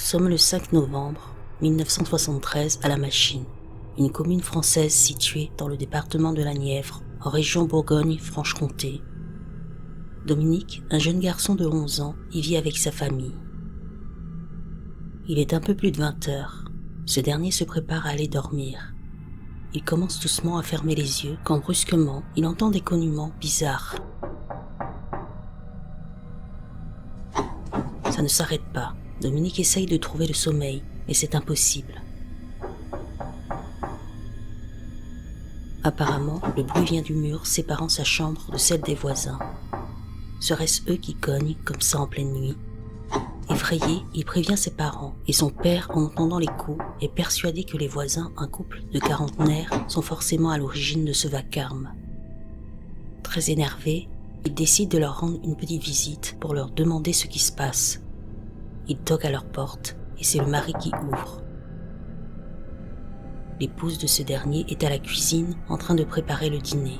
sommes le 5 novembre 1973 à La Machine, une commune française située dans le département de la Nièvre, en région Bourgogne-Franche-Comté. Dominique, un jeune garçon de 11 ans, y vit avec sa famille. Il est un peu plus de 20 heures. Ce dernier se prépare à aller dormir. Il commence doucement à fermer les yeux quand brusquement, il entend des cognements bizarres. Ça ne s'arrête pas. Dominique essaye de trouver le sommeil, mais c'est impossible. Apparemment, le bruit vient du mur séparant sa chambre de celle des voisins. Serait-ce eux qui cognent comme ça en pleine nuit? Effrayé, il prévient ses parents et son père, en entendant les coups, est persuadé que les voisins, un couple de quarantenaires, sont forcément à l'origine de ce vacarme. Très énervé, il décide de leur rendre une petite visite pour leur demander ce qui se passe. Il toque à leur porte et c'est le mari qui ouvre. L'épouse de ce dernier est à la cuisine en train de préparer le dîner.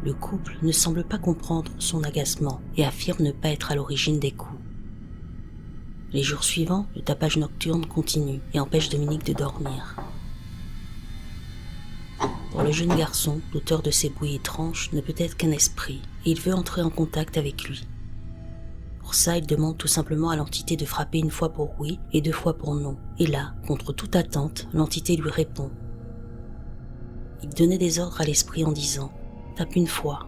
Le couple ne semble pas comprendre son agacement et affirme ne pas être à l'origine des coups. Les jours suivants, le tapage nocturne continue et empêche Dominique de dormir. Pour le jeune garçon, l'auteur de ces bruits étranges ne peut être qu'un esprit et il veut entrer en contact avec lui. Pour ça, il demande tout simplement à l'entité de frapper une fois pour oui et 2 fois pour non. Et là, contre toute attente, l'entité lui répond. Il donnait des ordres à l'esprit en disant « tape une fois »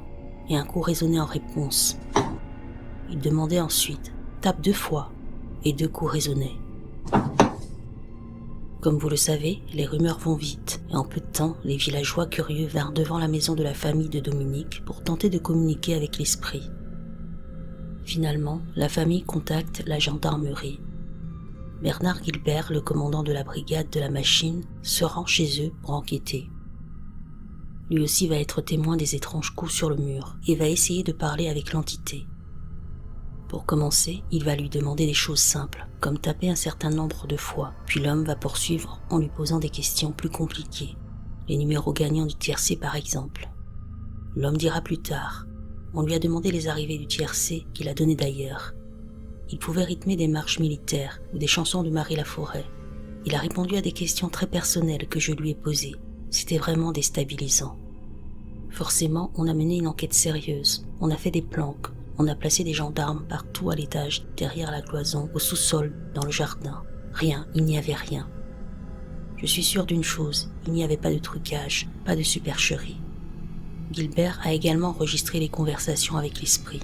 et un coup résonnait en réponse. Il demandait ensuite « tape 2 fois » et 2 coups résonnaient. Comme vous le savez, les rumeurs vont vite et en peu de temps, les villageois curieux vinrent devant la maison de la famille de Dominique pour tenter de communiquer avec l'esprit. Finalement, la famille contacte la gendarmerie. Bernard Gilbert, le commandant de la brigade de La Machine, se rend chez eux pour enquêter. Lui aussi va être témoin des étranges coups sur le mur et va essayer de parler avec l'entité. Pour commencer, il va lui demander des choses simples, comme taper un certain nombre de fois, puis l'homme va poursuivre en lui posant des questions plus compliquées, les numéros gagnants du tiercé par exemple. L'homme dira plus tard. On lui a demandé les arrivées du tiercé qu'il a donné d'ailleurs. Il pouvait rythmer des marches militaires ou des chansons de Marie Laforêt. Il a répondu à des questions très personnelles que je lui ai posées. C'était vraiment déstabilisant. Forcément, on a mené une enquête sérieuse. On a fait des planques. On a placé des gendarmes partout à l'étage, derrière la cloison, au sous-sol, dans le jardin. Rien, il n'y avait rien. Je suis sûr d'une chose, il n'y avait pas de trucage, pas de supercherie. Gilbert a également enregistré les conversations avec l'esprit.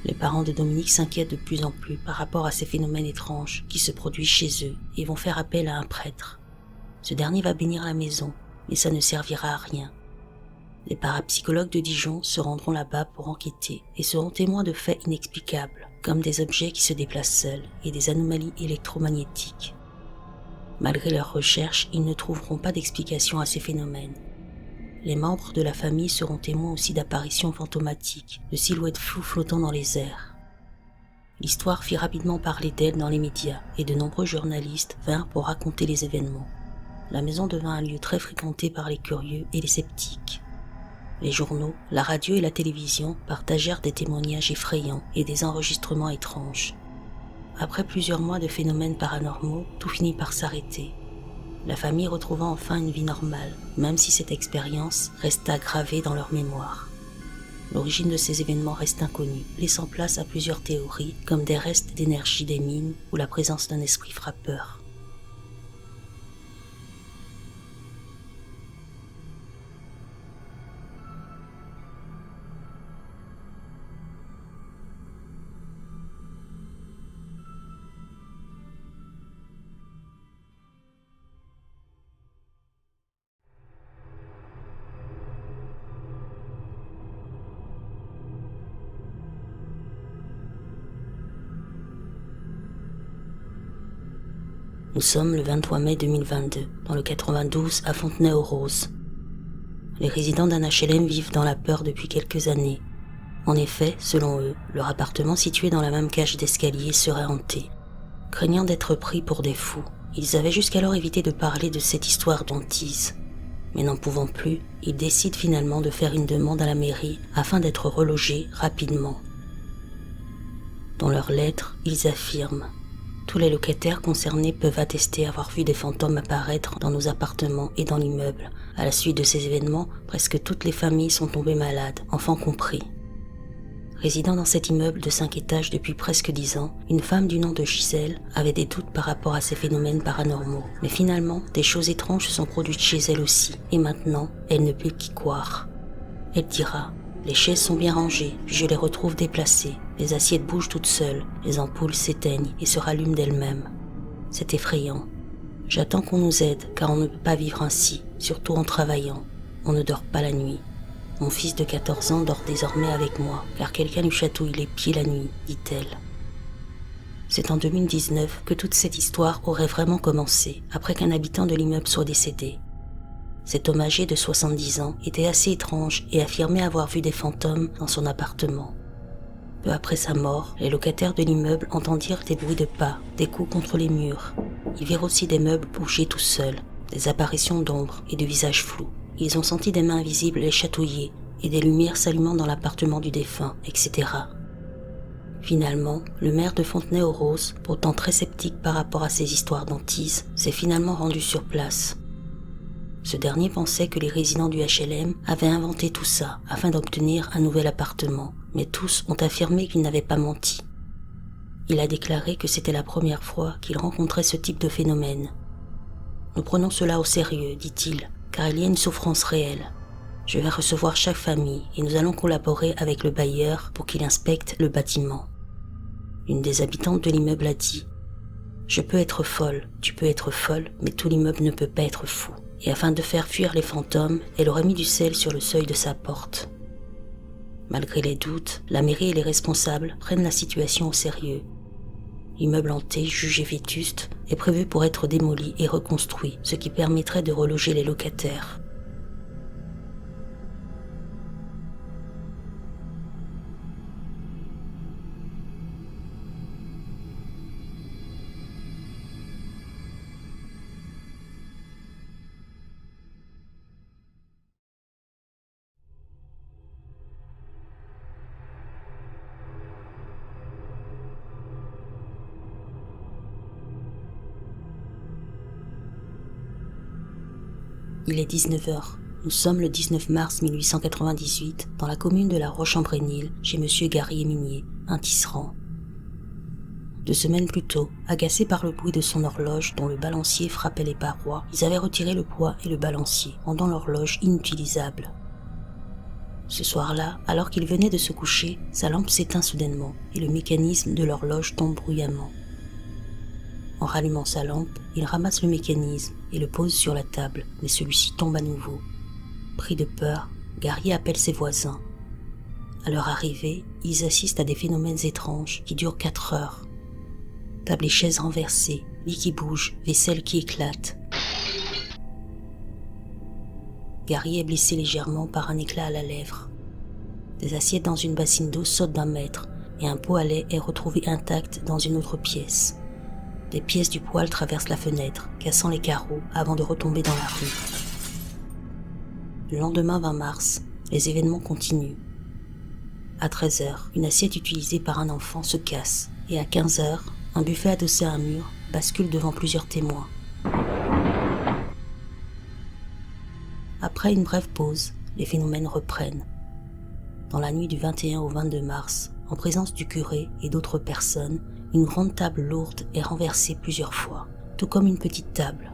Les parents de Dominique s'inquiètent de plus en plus par rapport à ces phénomènes étranges qui se produisent chez eux et vont faire appel à un prêtre. Ce dernier va bénir la maison, mais ça ne servira à rien. Les parapsychologues de Dijon se rendront là-bas pour enquêter et seront témoins de faits inexplicables, comme des objets qui se déplacent seuls et des anomalies électromagnétiques. Malgré leurs recherches, ils ne trouveront pas d'explication à ces phénomènes. Les membres de la famille seront témoins aussi d'apparitions fantomatiques, de silhouettes floues flottant dans les airs. L'histoire fit rapidement parler d'elle dans les médias et de nombreux journalistes vinrent pour raconter les événements. La maison devint un lieu très fréquenté par les curieux et les sceptiques. Les journaux, la radio et la télévision partagèrent des témoignages effrayants et des enregistrements étranges. Après plusieurs mois de phénomènes paranormaux, tout finit par s'arrêter. La famille retrouva enfin une vie normale, même si cette expérience resta gravée dans leur mémoire. L'origine de ces événements reste inconnue, laissant place à plusieurs théories, comme des restes d'énergie des mines ou la présence d'un esprit frappeur. Nous sommes le 23 mai 2022, dans le 92 à Fontenay-aux-Roses. Les résidents d'un HLM vivent dans la peur depuis quelques années. En effet, selon eux, leur appartement situé dans la même cage d'escalier serait hanté. Craignant d'être pris pour des fous, ils avaient jusqu'alors évité de parler de cette histoire d'hantise. Mais n'en pouvant plus, ils décident finalement de faire une demande à la mairie afin d'être relogés rapidement. Dans leurs lettres, ils affirment « Tous les locataires concernés peuvent attester avoir vu des fantômes apparaître dans nos appartements et dans l'immeuble. À la suite de ces événements, presque toutes les familles sont tombées malades, enfants compris. » Résidant dans cet immeuble de 5 étages depuis presque 10 ans, une femme du nom de Gisèle avait des doutes par rapport à ces phénomènes paranormaux. Mais finalement, des choses étranges se sont produites chez elle aussi, et maintenant, elle ne peut qu'y croire. Elle dira « Les chaises sont bien rangées, je les retrouve déplacées, les assiettes bougent toutes seules, les ampoules s'éteignent et se rallument d'elles-mêmes. C'est effrayant. J'attends qu'on nous aide, car on ne peut pas vivre ainsi, surtout en travaillant. On ne dort pas la nuit. Mon fils de 14 ans dort désormais avec moi, car quelqu'un lui chatouille les pieds la nuit, dit-elle. » C'est en 2019 que toute cette histoire aurait vraiment commencé, après qu'un habitant de l'immeuble soit décédé. Cet homme âgé de 70 ans était assez étrange et affirmait avoir vu des fantômes dans son appartement. Peu après sa mort, les locataires de l'immeuble entendirent des bruits de pas, des coups contre les murs. Ils virent aussi des meubles bouger tout seuls, des apparitions d'ombres et de visages flous. Ils ont senti des mains invisibles les chatouiller et des lumières s'allumant dans l'appartement du défunt, etc. Finalement, le maire de Fontenay-aux-Roses, pourtant très sceptique par rapport à ces histoires d'hantises, s'est finalement rendu sur place. Ce dernier pensait que les résidents du HLM avaient inventé tout ça afin d'obtenir un nouvel appartement, mais tous ont affirmé qu'ils n'avaient pas menti. Il a déclaré que c'était la première fois qu'il rencontrait ce type de phénomène. « Nous prenons cela au sérieux, dit-il, car il y a une souffrance réelle. Je vais recevoir chaque famille et nous allons collaborer avec le bailleur pour qu'il inspecte le bâtiment. » Une des habitantes de l'immeuble a dit « Je peux être folle, tu peux être folle, mais tout l'immeuble ne peut pas être fou. » Et afin de faire fuir les fantômes, elle aurait mis du sel sur le seuil de sa porte. Malgré les doutes, la mairie et les responsables prennent la situation au sérieux. L'immeuble hanté, jugé vétuste, est prévu pour être démoli et reconstruit, ce qui permettrait de reloger les locataires. Il est 19h. Nous sommes le 19 mars 1898 dans la commune de La Roche-en-Brénil, chez monsieur Gary Éminier, un tisserand. 2 semaines plus tôt, agacés par le bruit de son horloge dont le balancier frappait les parois, ils avaient retiré le poids et le balancier, rendant l'horloge inutilisable. Ce soir-là, alors qu'il venait de se coucher, sa lampe s'éteint soudainement et le mécanisme de l'horloge tombe bruyamment. En rallumant sa lampe, il ramasse le mécanisme et le pose sur la table, mais celui-ci tombe à nouveau. Pris de peur, Gary appelle ses voisins. À leur arrivée, ils assistent à des phénomènes étranges qui durent 4 heures. Table et chaises renversées, lits qui bougent, vaisselle qui éclate. Gary est blessé légèrement par un éclat à la lèvre. Des assiettes dans une bassine d'eau sautent d'1 mètre et un pot à lait est retrouvé intact dans une autre pièce. Des pièces du poêle traversent la fenêtre, cassant les carreaux avant de retomber dans la rue. Le lendemain 20 mars, les événements continuent. À 13h, une assiette utilisée par un enfant se casse et à 15h, un buffet adossé à un mur bascule devant plusieurs témoins. Après une brève pause, les phénomènes reprennent. Dans la nuit du 21 au 22 mars, en présence du curé et d'autres personnes, une grande table lourde est renversée plusieurs fois, tout comme une petite table.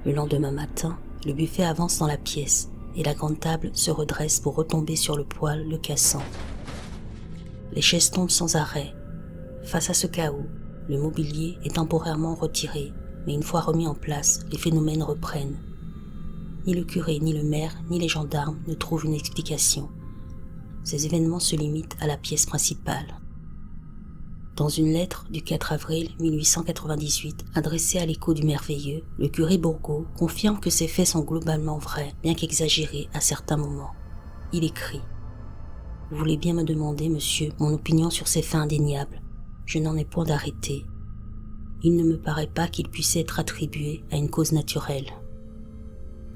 Le lendemain matin, le buffet avance dans la pièce et la grande table se redresse pour retomber sur le poêle, le cassant. Les chaises tombent sans arrêt. Face à ce chaos, le mobilier est temporairement retiré, mais une fois remis en place, les phénomènes reprennent. Ni le curé, ni le maire, ni les gendarmes ne trouvent une explication. Ces événements se limitent à la pièce principale. Dans une lettre du 4 avril 1898 adressée à l'écho du merveilleux, le curé Bourgault confirme que ces faits sont globalement vrais, bien qu'exagérés à certains moments. Il écrit « Vous voulez bien me demander, monsieur, mon opinion sur ces faits indéniables. Je n'en ai point d'arrêté. Il ne me paraît pas qu'ils puissent être attribués à une cause naturelle.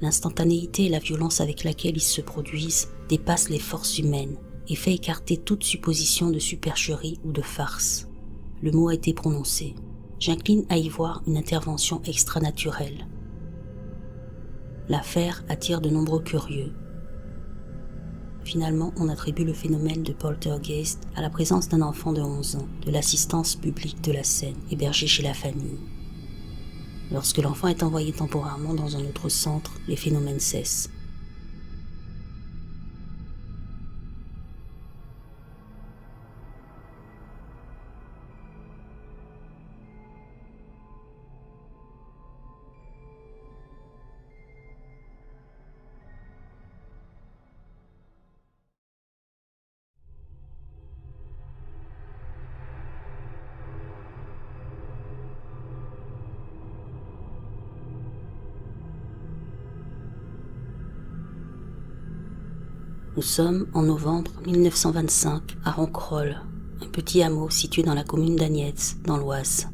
L'instantanéité et la violence avec laquelle ils se produisent dépassent les forces humaines et fait écarter toute supposition de supercherie ou de farce. Le mot a été prononcé. J'incline à y voir une intervention extranaturelle. L'affaire attire de nombreux curieux. Finalement, on attribue le phénomène de poltergeist à la présence d'un enfant de 11 ans, de l'assistance publique de la Seine, hébergé chez la famille. Lorsque l'enfant est envoyé temporairement dans un autre centre, les phénomènes cessent. Nous sommes en novembre 1925 à Ronquerolles, un petit hameau situé dans la commune d'Agnetz, dans l'Oise.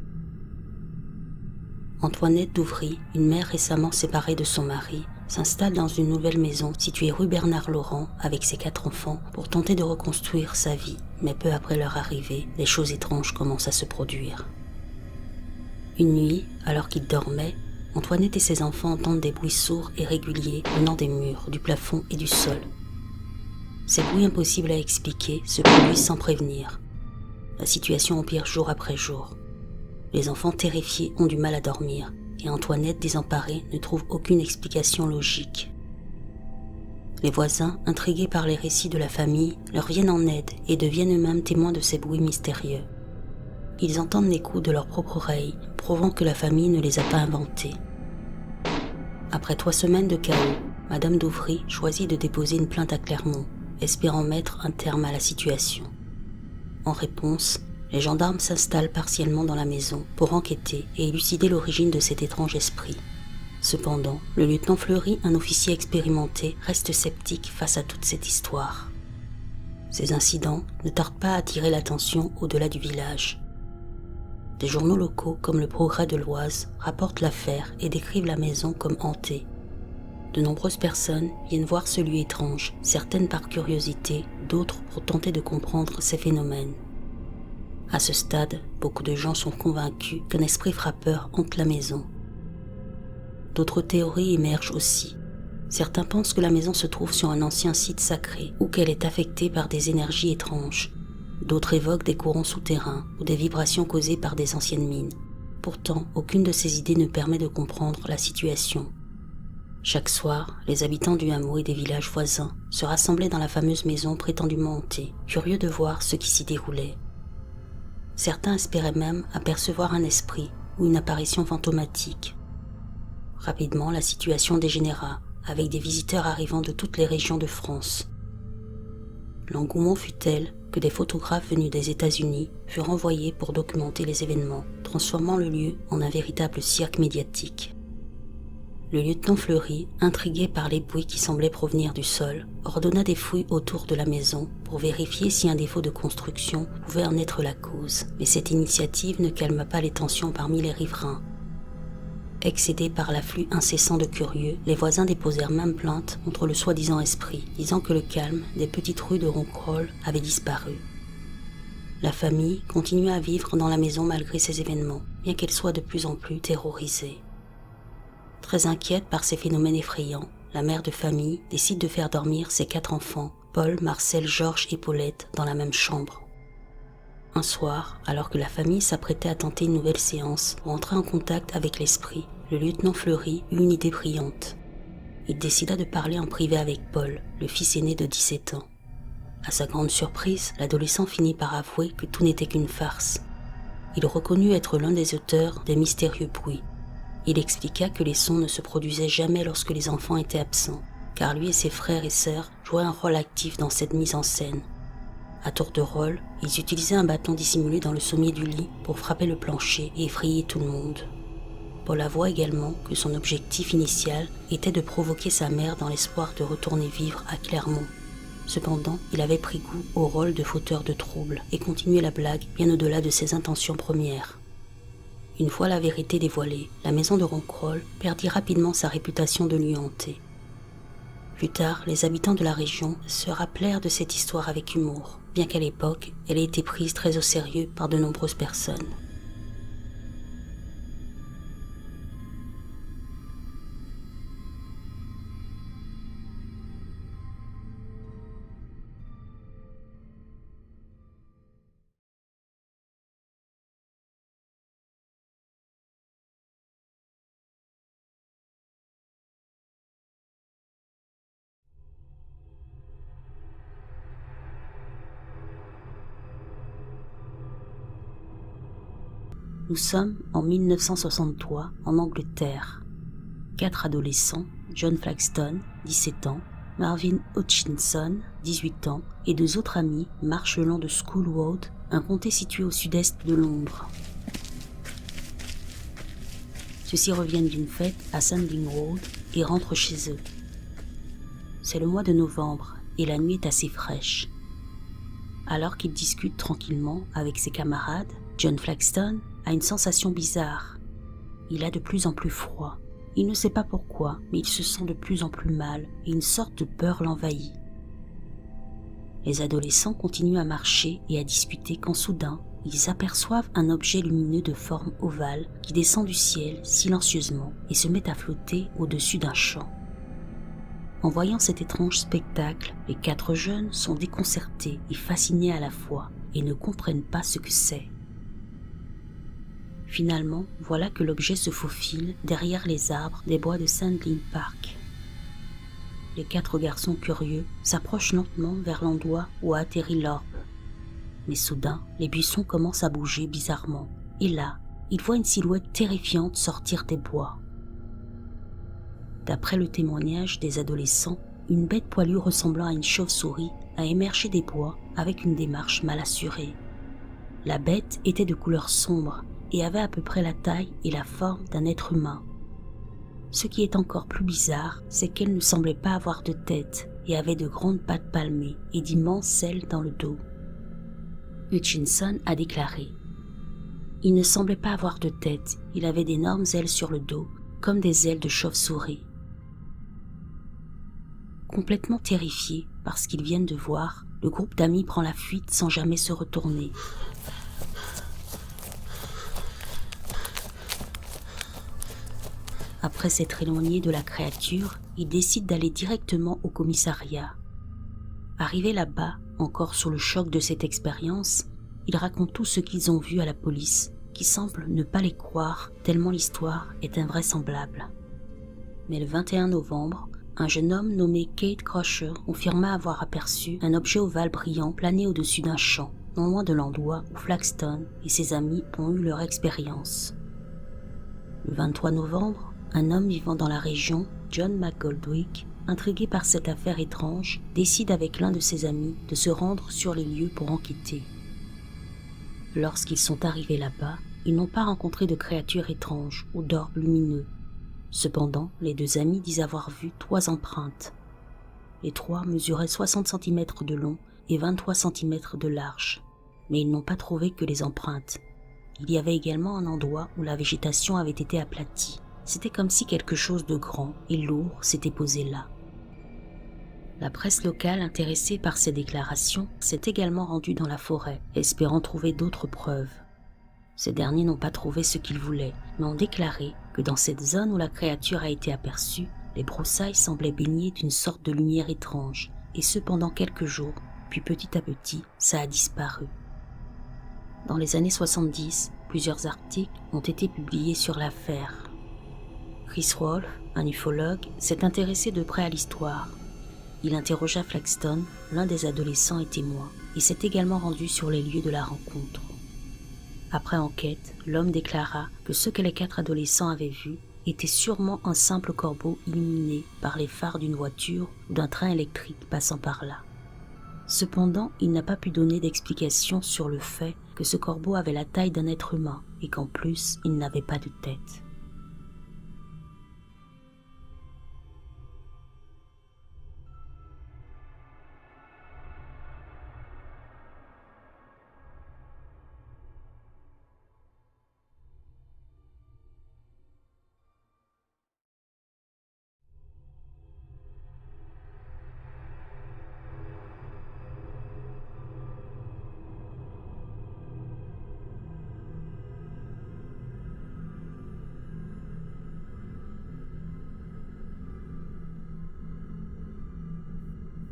Antoinette Douvry, une mère récemment séparée de son mari, s'installe dans une nouvelle maison située rue Bernard-Laurent avec ses 4 enfants pour tenter de reconstruire sa vie. Mais peu après leur arrivée, des choses étranges commencent à se produire. Une nuit, alors qu'ils dormaient, Antoinette et ses enfants entendent des bruits sourds et réguliers venant des murs, du plafond et du sol. Ces bruits impossibles à expliquer se produisent sans prévenir. La situation empire jour après jour. Les enfants terrifiés ont du mal à dormir et Antoinette, désemparée, ne trouve aucune explication logique. Les voisins, intrigués par les récits de la famille, leur viennent en aide et deviennent eux-mêmes témoins de ces bruits mystérieux. Ils entendent les coups de leur propre oreille, prouvant que la famille ne les a pas inventés. Après 3 semaines de chaos, Madame Douvry choisit de déposer une plainte à Clermont, espérant mettre un terme à la situation. En réponse, les gendarmes s'installent partiellement dans la maison pour enquêter et élucider l'origine de cet étrange esprit. Cependant, le lieutenant Fleury, un officier expérimenté, reste sceptique face à toute cette histoire. Ces incidents ne tardent pas à attirer l'attention au-delà du village. Des journaux locaux comme le Progrès de l'Oise rapportent l'affaire et décrivent la maison comme hantée. De nombreuses personnes viennent voir ce lieu étrange, certaines par curiosité, d'autres pour tenter de comprendre ces phénomènes. À ce stade, beaucoup de gens sont convaincus qu'un esprit frappeur hante la maison. D'autres théories émergent aussi. Certains pensent que la maison se trouve sur un ancien site sacré ou qu'elle est affectée par des énergies étranges. D'autres évoquent des courants souterrains ou des vibrations causées par des anciennes mines. Pourtant, aucune de ces idées ne permet de comprendre la situation. Chaque soir, les habitants du hameau et des villages voisins se rassemblaient dans la fameuse maison prétendument hantée, curieux de voir ce qui s'y déroulait. Certains espéraient même apercevoir un esprit ou une apparition fantomatique. Rapidement, la situation dégénéra, avec des visiteurs arrivant de toutes les régions de France. L'engouement fut tel que des photographes venus des États-Unis furent envoyés pour documenter les événements, transformant le lieu en un véritable cirque médiatique. Le lieutenant Fleury, intrigué par les bruits qui semblaient provenir du sol, ordonna des fouilles autour de la maison pour vérifier si un défaut de construction pouvait en être la cause. Mais cette initiative ne calma pas les tensions parmi les riverains. Excédés par l'afflux incessant de curieux, les voisins déposèrent même plainte contre le soi-disant esprit, disant que le calme des petites rues de Ronquerolles avait disparu. La famille continuait à vivre dans la maison malgré ces événements, bien qu'elle soit de plus en plus terrorisée. Très inquiète par ces phénomènes effrayants, la mère de famille décide de faire dormir ses 4 enfants, Paul, Marcel, Georges et Paulette, dans la même chambre. Un soir, alors que la famille s'apprêtait à tenter une nouvelle séance pour entrer en contact avec l'esprit, le lieutenant Fleury eut une idée brillante. Il décida de parler en privé avec Paul, le fils aîné de 17 ans. À sa grande surprise, l'adolescent finit par avouer que tout n'était qu'une farce. Il reconnut être l'un des auteurs des mystérieux bruits. Il expliqua que les sons ne se produisaient jamais lorsque les enfants étaient absents, car lui et ses frères et sœurs jouaient un rôle actif dans cette mise en scène. À tour de rôle, ils utilisaient un bâton dissimulé dans le sommier du lit pour frapper le plancher et effrayer tout le monde. Paul avoua également que son objectif initial était de provoquer sa mère dans l'espoir de retourner vivre à Clermont. Cependant, il avait pris goût au rôle de fauteur de troubles et continuait la blague bien au-delà de ses intentions premières. Une fois la vérité dévoilée, la maison de Ronquerolles perdit rapidement sa réputation de lieu hanté. Plus tard, les habitants de la région se rappelèrent de cette histoire avec humour, bien qu'à l'époque, elle ait été prise très au sérieux par de nombreuses personnes. Nous sommes en 1963 en Angleterre. 4 adolescents, John Flaxton, 17 ans, Marvin Hutchinson, 18 ans, et 2 autres amis marchent le long de School Road, un comté situé au sud-est de Londres. Ceux-ci reviennent d'une fête à Sandling Road et rentrent chez eux. C'est le mois de novembre et la nuit est assez fraîche. Alors qu'ils discutent tranquillement avec ses camarades, John Flaxton a une sensation bizarre. Il a de plus en plus froid. Il ne sait pas pourquoi, mais il se sent de plus en plus mal et une sorte de peur l'envahit. Les adolescents continuent à marcher et à discuter quand soudain, ils aperçoivent un objet lumineux de forme ovale qui descend du ciel silencieusement et se met à flotter au-dessus d'un champ. En voyant cet étrange spectacle, les 4 jeunes sont déconcertés et fascinés à la fois et ne comprennent pas ce que c'est. Finalement, voilà que l'objet se faufile derrière les arbres des bois de Sandling Park. Les 4 garçons curieux s'approchent lentement vers l'endroit où a atterri l'orbe. Mais soudain, les buissons commencent à bouger bizarrement, et là, ils voient une silhouette terrifiante sortir des bois. D'après le témoignage des adolescents, une bête poilue ressemblant à une chauve-souris a émergé des bois avec une démarche mal assurée. La bête était de couleur sombre et avait à peu près la taille et la forme d'un être humain. Ce qui est encore plus bizarre, c'est qu'elle ne semblait pas avoir de tête et avait de grandes pattes palmées et d'immenses ailes dans le dos. Hutchinson a déclaré « Il ne semblait pas avoir de tête, il avait d'énormes ailes sur le dos, comme des ailes de chauve-souris. » Complètement terrifié par ce qu'ils viennent de voir, le groupe d'amis prend la fuite sans jamais se retourner. Après s'être éloigné de la créature, ils décident d'aller directement au commissariat. Arrivés là-bas, encore sous le choc de cette expérience, ils racontent tout ce qu'ils ont vu à la police, qui semble ne pas les croire tellement l'histoire est invraisemblable. Mais le 21 novembre, un jeune homme nommé Kate Crusher confirma avoir aperçu un objet ovale brillant planer au-dessus d'un champ, non loin de l'endroit où Flaxton et ses amis ont eu leur expérience. Le 23 novembre, un homme vivant dans la région, John McGoldrick, intrigué par cette affaire étrange, décide avec l'un de ses amis de se rendre sur les lieux pour enquêter. Lorsqu'ils sont arrivés là-bas, ils n'ont pas rencontré de créatures étranges ou d'orbes lumineux. Cependant, les 2 amis disent avoir vu 3 empreintes. Les 3 mesuraient 60 cm de long et 23 cm de large, mais ils n'ont pas trouvé que les empreintes. Il y avait également un endroit où la végétation avait été aplatie. C'était comme si quelque chose de grand et lourd s'était posé là. La presse locale intéressée par ces déclarations s'est également rendue dans la forêt, espérant trouver d'autres preuves. Ces derniers n'ont pas trouvé ce qu'ils voulaient, mais ont déclaré que dans cette zone où la créature a été aperçue, les broussailles semblaient baignées d'une sorte de lumière étrange, et ce pendant quelques jours, puis petit à petit, ça a disparu. Dans les années 70, plusieurs articles ont été publiés sur l'affaire. Chris Wolf, un ufologue, s'est intéressé de près à l'histoire. Il interrogea Flaxton, l'un des adolescents et témoins, et s'est également rendu sur les lieux de la rencontre. Après enquête, l'homme déclara que ce que les 4 adolescents avaient vu était sûrement un simple corbeau illuminé par les phares d'une voiture ou d'un train électrique passant par là. Cependant, il n'a pas pu donner d'explication sur le fait que ce corbeau avait la taille d'un être humain et qu'en plus, il n'avait pas de tête.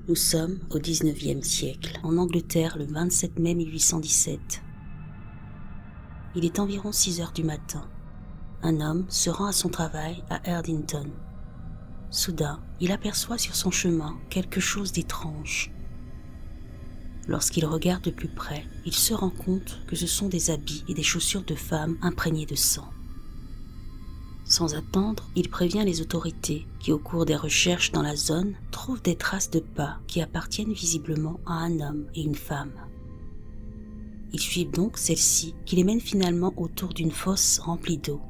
Nous sommes au XIXe siècle, en Angleterre le 27 mai 1817. Il est environ 6 heures du matin. Un homme se rend à son travail à Erdington. Soudain, il aperçoit sur son chemin quelque chose d'étrange. Lorsqu'il regarde de plus près, il se rend compte que ce sont des habits et des chaussures de femmes imprégnées de sang. Sans attendre, il prévient les autorités qui, au cours des recherches dans la zone, trouvent des traces de pas qui appartiennent visiblement à un homme et une femme. Ils suivent donc celles-ci qui les mènent finalement autour d'une fosse remplie d'eau.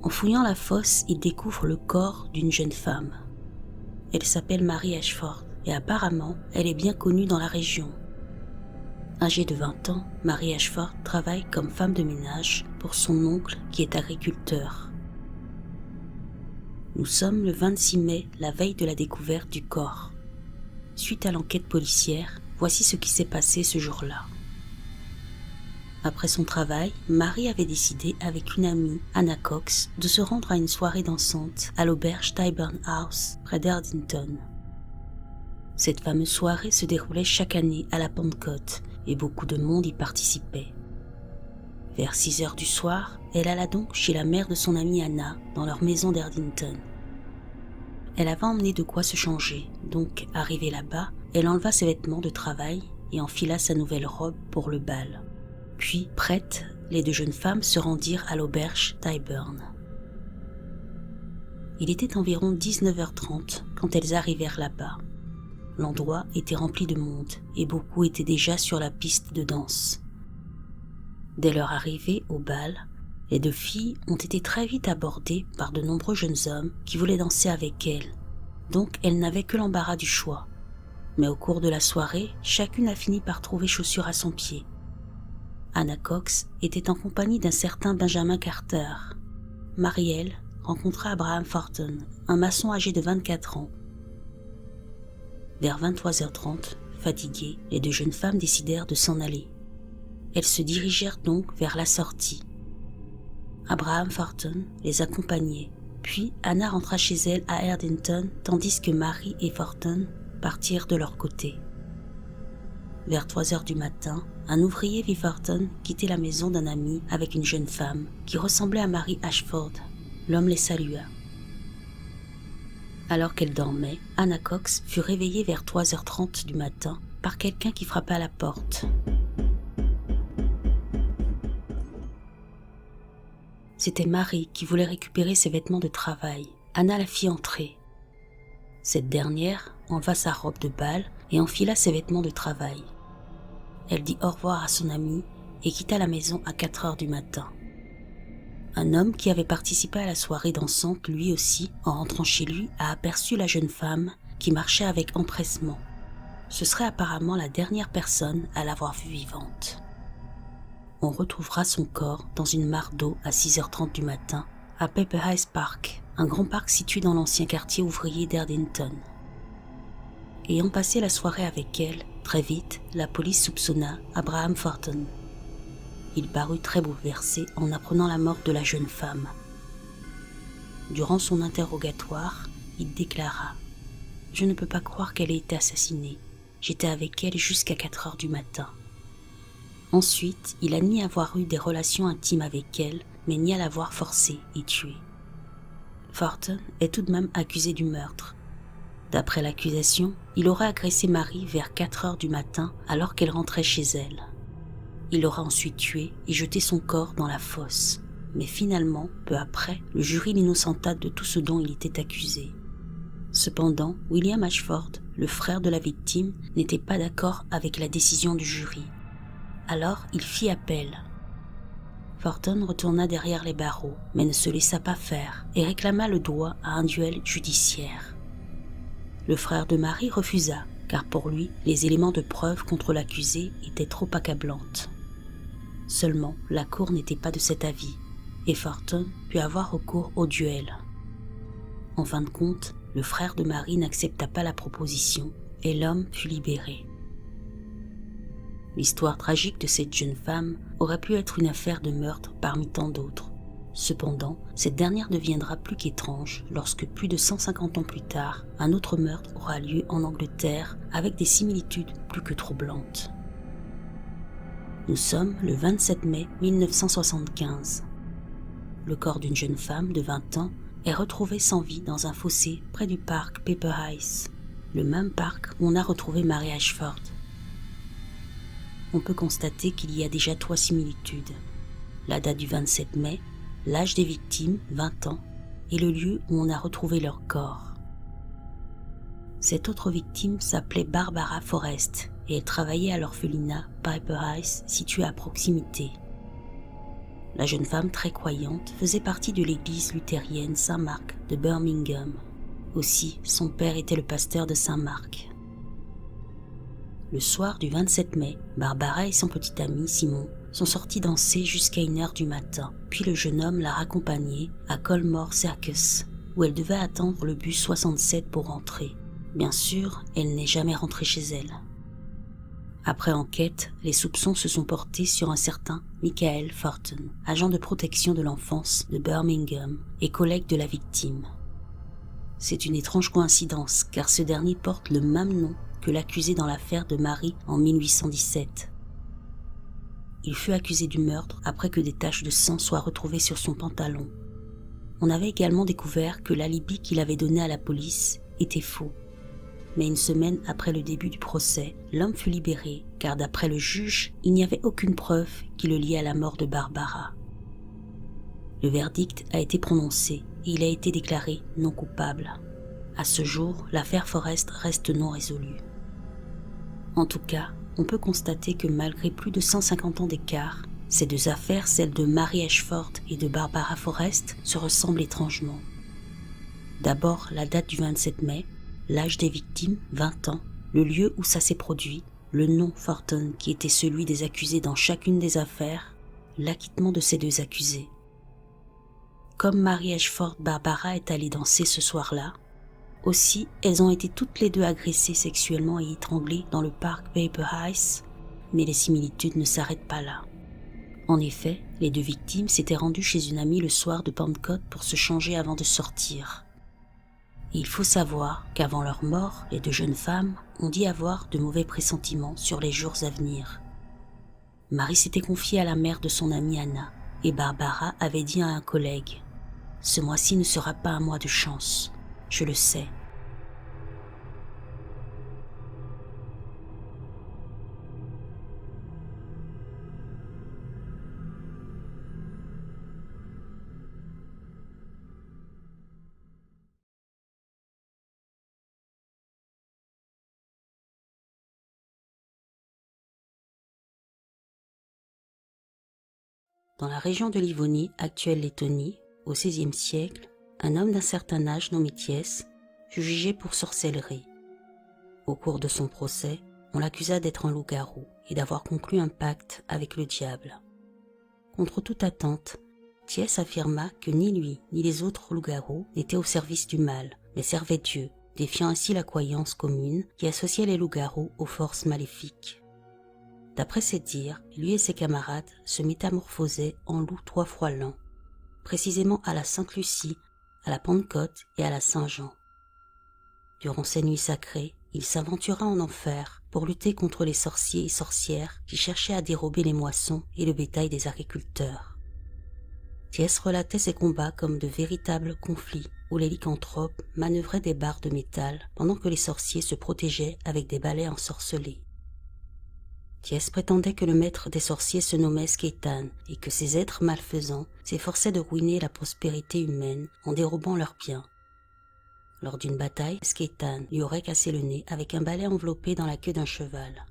En fouillant la fosse, ils découvrent le corps d'une jeune femme. Elle s'appelle Mary Ashford et apparemment, elle est bien connue dans la région. Âgée de 20 ans, Mary Ashford travaille comme femme de ménage pour son oncle qui est agriculteur. Nous sommes le 26 mai, la veille de la découverte du corps. Suite à l'enquête policière, voici ce qui s'est passé ce jour-là. Après son travail, Mary avait décidé avec une amie, Anna Cox, de se rendre à une soirée dansante à l'auberge Tyburn House, près d'Erdington. Cette fameuse soirée se déroulait chaque année à la Pentecôte et beaucoup de monde y participait. Vers 6 heures du soir, elle alla donc chez la mère de son amie Anna dans leur maison d'Erdington. Elle avait emmené de quoi se changer, donc arrivée là-bas, elle enleva ses vêtements de travail et enfila sa nouvelle robe pour le bal. Puis, prêtes, les deux jeunes femmes se rendirent à l'auberge Tyburn. Il était environ 19h30 quand elles arrivèrent là-bas. L'endroit était rempli de monde et beaucoup étaient déjà sur la piste de danse. Dès leur arrivée au bal, les deux filles ont été très vite abordées par de nombreux jeunes hommes qui voulaient danser avec elles, donc elles n'avaient que l'embarras du choix. Mais au cours de la soirée, chacune a fini par trouver chaussure à son pied. Anna Cox était en compagnie d'un certain Benjamin Carter. Marielle rencontra Abraham Thornton, un maçon âgé de 24 ans. Vers 23h30, fatiguées, les deux jeunes femmes décidèrent de s'en aller. Elles se dirigèrent donc vers la sortie. Abraham Thornton les accompagnait, puis Anna rentra chez elle à Erdington tandis que Mary et Thornton partirent de leur côté. Vers 3 heures du matin, un ouvrier vit Thornton quitter la maison d'un ami avec une jeune femme qui ressemblait à Mary Ashford. L'homme les salua. Alors qu'elle dormait, Anna Cox fut réveillée vers 3h30 du matin par quelqu'un qui frappa à la porte. C'était Mary qui voulait récupérer ses vêtements de travail. Anna la fit entrer. Cette dernière enleva sa robe de bal et enfila ses vêtements de travail. Elle dit au revoir à son amie et quitta la maison à 4h du matin. Un homme qui avait participé à la soirée dansante, lui aussi, en rentrant chez lui, a aperçu la jeune femme qui marchait avec empressement. Ce serait apparemment la dernière personne à l'avoir vue vivante. On retrouvera son corps dans une mare d'eau à 6h30 du matin à Paperhurst Park, un grand parc situé dans l'ancien quartier ouvrier d'Erdington. Ayant passé la soirée avec elle, très vite, la police soupçonna Abraham Thornton. Il parut très bouleversé en apprenant la mort de la jeune femme. Durant son interrogatoire, il déclara « Je ne peux pas croire qu'elle ait été assassinée. J'étais avec elle jusqu'à 4h du matin. » Ensuite, il admit avoir eu des relations intimes avec elle, mais ni à l'avoir forcée et tuée. Thornton est tout de même accusé du meurtre. D'après l'accusation, il aurait agressé Mary vers 4h du matin alors qu'elle rentrait chez elle. Il l'aura ensuite tué et jeté son corps dans la fosse. Mais finalement, peu après, le jury l'innocenta de tout ce dont il était accusé. Cependant, William Ashford, le frère de la victime, n'était pas d'accord avec la décision du jury. Alors, il fit appel. Thornton retourna derrière les barreaux, mais ne se laissa pas faire et réclama le droit à un duel judiciaire. Le frère de Mary refusa, car pour lui, les éléments de preuve contre l'accusé étaient trop accablantes. Seulement, la cour n'était pas de cet avis, et Thornton put avoir recours au duel. En fin de compte, le frère de Mary n'accepta pas la proposition, et l'homme fut libéré. L'histoire tragique de cette jeune femme aurait pu être une affaire de meurtre parmi tant d'autres. Cependant, cette dernière deviendra plus qu'étrange lorsque plus de 150 ans plus tard, un autre meurtre aura lieu en Angleterre avec des similitudes plus que troublantes. Nous sommes le 27 mai 1975. Le corps d'une jeune femme de 20 ans est retrouvé sans vie dans un fossé près du parc Paper Heights, le même parc où on a retrouvé Mary Ashford. On peut constater qu'il y a déjà 3 similitudes. La date du 27 mai, l'âge des victimes, 20 ans, et le lieu où on a retrouvé leur corps. Cette autre victime s'appelait Barbara Forrest et elle travaillait à l'orphelinat Paper Heights situé à proximité. La jeune femme très croyante faisait partie de l'église luthérienne Saint-Marc de Birmingham. Aussi, son père était le pasteur de Saint-Marc. Le soir du 27 mai, Barbara et son petit ami Simon sont sortis danser jusqu'à 1h du matin, puis le jeune homme l'a raccompagnée à Colmore Circus, où elle devait attendre le bus 67 pour rentrer. Bien sûr, elle n'est jamais rentrée chez elle. Après enquête, les soupçons se sont portés sur un certain Michael Fortin, agent de protection de l'enfance de Birmingham et collègue de la victime. C'est une étrange coïncidence, car ce dernier porte le même nom que l'accusé dans l'affaire de Mary en 1817. Il fut accusé du meurtre après que des taches de sang soient retrouvées sur son pantalon. On avait également découvert que l'alibi qu'il avait donné à la police était faux. Mais une semaine après le début du procès, l'homme fut libéré car d'après le juge, il n'y avait aucune preuve qui le liait à la mort de Barbara. Le verdict a été prononcé et il a été déclaré non coupable. À ce jour, l'affaire Forrest reste non résolue. En tout cas, on peut constater que malgré plus de 150 ans d'écart, ces deux affaires, celles de Mary Ashford et de Barbara Forrest, se ressemblent étrangement. D'abord, la date du 27 mai, l'âge des victimes, 20 ans, le lieu où ça s'est produit, le nom Fortin qui était celui des accusés dans chacune des affaires, l'acquittement de ces deux accusés. Comme Mary Ashford, Barbara est allée danser ce soir-là. Aussi, elles ont été toutes les deux agressées sexuellement et étranglées dans le parc Paper Heights, mais les similitudes ne s'arrêtent pas là. En effet, les deux victimes s'étaient rendues chez une amie le soir de Pentecôte pour se changer avant de sortir. Et il faut savoir qu'avant leur mort, les deux jeunes femmes ont dit avoir de mauvais pressentiments sur les jours à venir. Marie s'était confiée à la mère de son amie Anna, et Barbara avait dit à un collègue « Ce mois-ci ne sera pas un mois de chance. Je le sais. » Dans la région de Livonie, actuelle Lettonie, au XVIe siècle, un homme d'un certain âge nommé Thiès fut jugé pour sorcellerie. Au cours de son procès, on l'accusa d'être un loup-garou et d'avoir conclu un pacte avec le diable. Contre toute attente, Thiès affirma que ni lui ni les autres loups-garous n'étaient au service du mal, mais servaient Dieu, défiant ainsi la croyance commune qui associait les loups-garous aux forces maléfiques. D'après ses dires, lui et ses camarades se métamorphosaient en loups 3 fois l'an, précisément à la Sainte-Lucie, à la Pentecôte et à la Saint-Jean. Durant ces nuits sacrées, il s'aventura en enfer pour lutter contre les sorciers et sorcières qui cherchaient à dérober les moissons et le bétail des agriculteurs. Thiès relatait ses combats comme de véritables conflits où les lycanthropes manœuvraient des barres de métal pendant que les sorciers se protégeaient avec des balais ensorcelés. Thiès prétendait que le maître des sorciers se nommait Skaitan et que ces êtres malfaisants s'efforçaient de ruiner la prospérité humaine en dérobant leurs biens. Lors d'une bataille, Skaitan lui aurait cassé le nez avec un balai enveloppé dans la queue d'un cheval.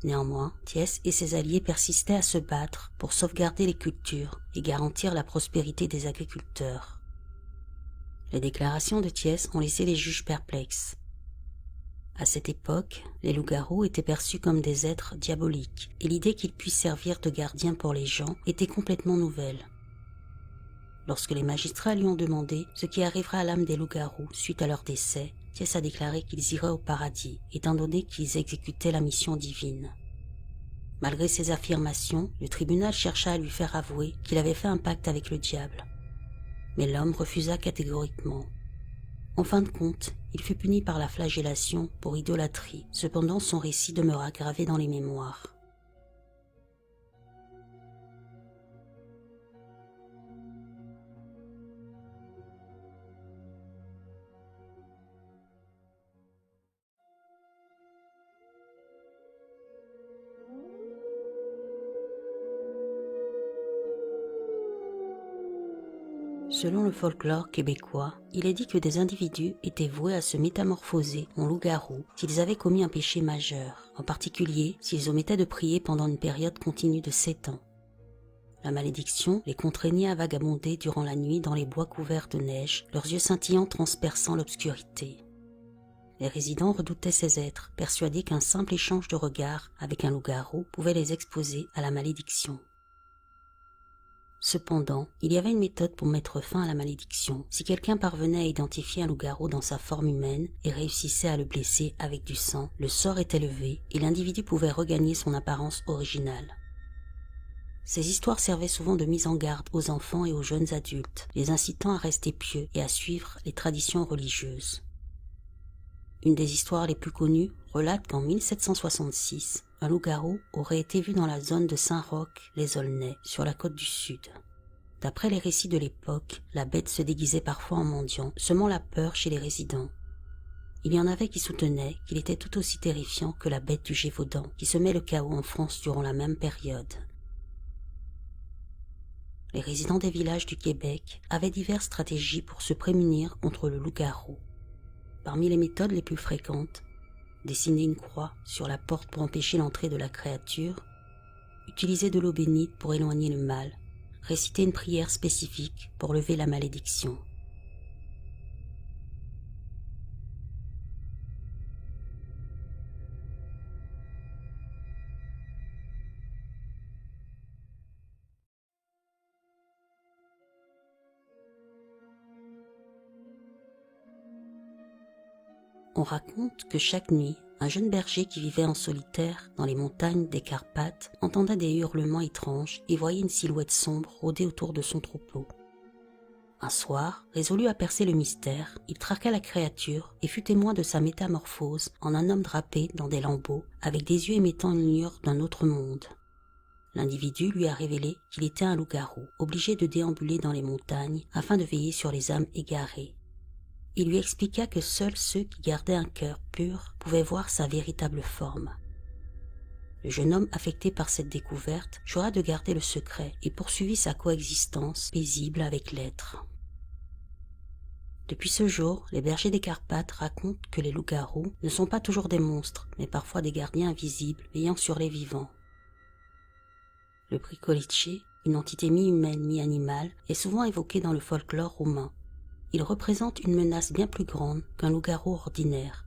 Néanmoins, Thiès et ses alliés persistaient à se battre pour sauvegarder les cultures et garantir la prospérité des agriculteurs. Les déclarations de Thiès ont laissé les juges perplexes. À cette époque, les loups-garous étaient perçus comme des êtres diaboliques et l'idée qu'ils puissent servir de gardiens pour les gens était complètement nouvelle. Lorsque les magistrats lui ont demandé ce qui arrivera à l'âme des loups-garous suite à leur décès, Thiès a déclaré qu'ils iraient au paradis, étant donné qu'ils exécutaient la mission divine. Malgré ces affirmations, le tribunal chercha à lui faire avouer qu'il avait fait un pacte avec le diable. mais l'homme refusa catégoriquement. En fin de compte, il fut puni par la flagellation pour idolâtrie. Cependant, son récit demeura gravé dans les mémoires. Selon le folklore québécois, il est dit que des individus étaient voués à se métamorphoser en loup-garou s'ils avaient commis un péché majeur, en particulier s'ils omettaient de prier pendant une période continue de 7 ans. La malédiction les contraignait à vagabonder durant la nuit dans les bois couverts de neige, leurs yeux scintillants transperçant l'obscurité. Les résidents redoutaient ces êtres, persuadés qu'un simple échange de regards avec un loup-garou pouvait les exposer à la malédiction. Cependant, il y avait une méthode pour mettre fin à la malédiction. Si quelqu'un parvenait à identifier un loup-garou dans sa forme humaine et réussissait à le blesser avec du sang, le sort était levé et l'individu pouvait regagner son apparence originale. Ces histoires servaient souvent de mise en garde aux enfants et aux jeunes adultes, les incitant à rester pieux et à suivre les traditions religieuses. Une des histoires les plus connues relate qu'en 1766, un loup-garou aurait été vu dans la zone de Saint-Roch-les-Aulnay, sur la côte du Sud. D'après les récits de l'époque, la bête se déguisait parfois en mendiant, semant la peur chez les résidents. Il y en avait qui soutenaient qu'il était tout aussi terrifiant que la bête du Gévaudan, qui semait le chaos en France durant la même période. Les résidents des villages du Québec avaient diverses stratégies pour se prémunir contre le loup-garou. Parmi les méthodes les plus fréquentes, dessiner une croix sur la porte pour empêcher l'entrée de la créature, utiliser de l'eau bénite pour éloigner le mal, réciter une prière spécifique pour lever la malédiction. On raconte que chaque nuit, un jeune berger qui vivait en solitaire dans les montagnes des Carpates entendait des hurlements étranges et voyait une silhouette sombre rôder autour de son troupeau. Un soir, résolu à percer le mystère, il traqua la créature et fut témoin de sa métamorphose en un homme drapé dans des lambeaux, avec des yeux émettant une lueur d'un autre monde. L'individu lui a révélé qu'il était un loup-garou, obligé de déambuler dans les montagnes afin de veiller sur les âmes égarées. Il lui expliqua que seuls ceux qui gardaient un cœur pur pouvaient voir sa véritable forme. Le jeune homme, affecté par cette découverte, jura de garder le secret et poursuivit sa coexistence paisible avec l'être. Depuis ce jour, les bergers des Carpates racontent que les loups-garous ne sont pas toujours des monstres, mais parfois des gardiens invisibles veillant sur les vivants. Le Pricolici, une entité mi-humaine mi-animale, est souvent évoqué dans le folklore roumain. Il représente une menace bien plus grande qu'un loup-garou ordinaire.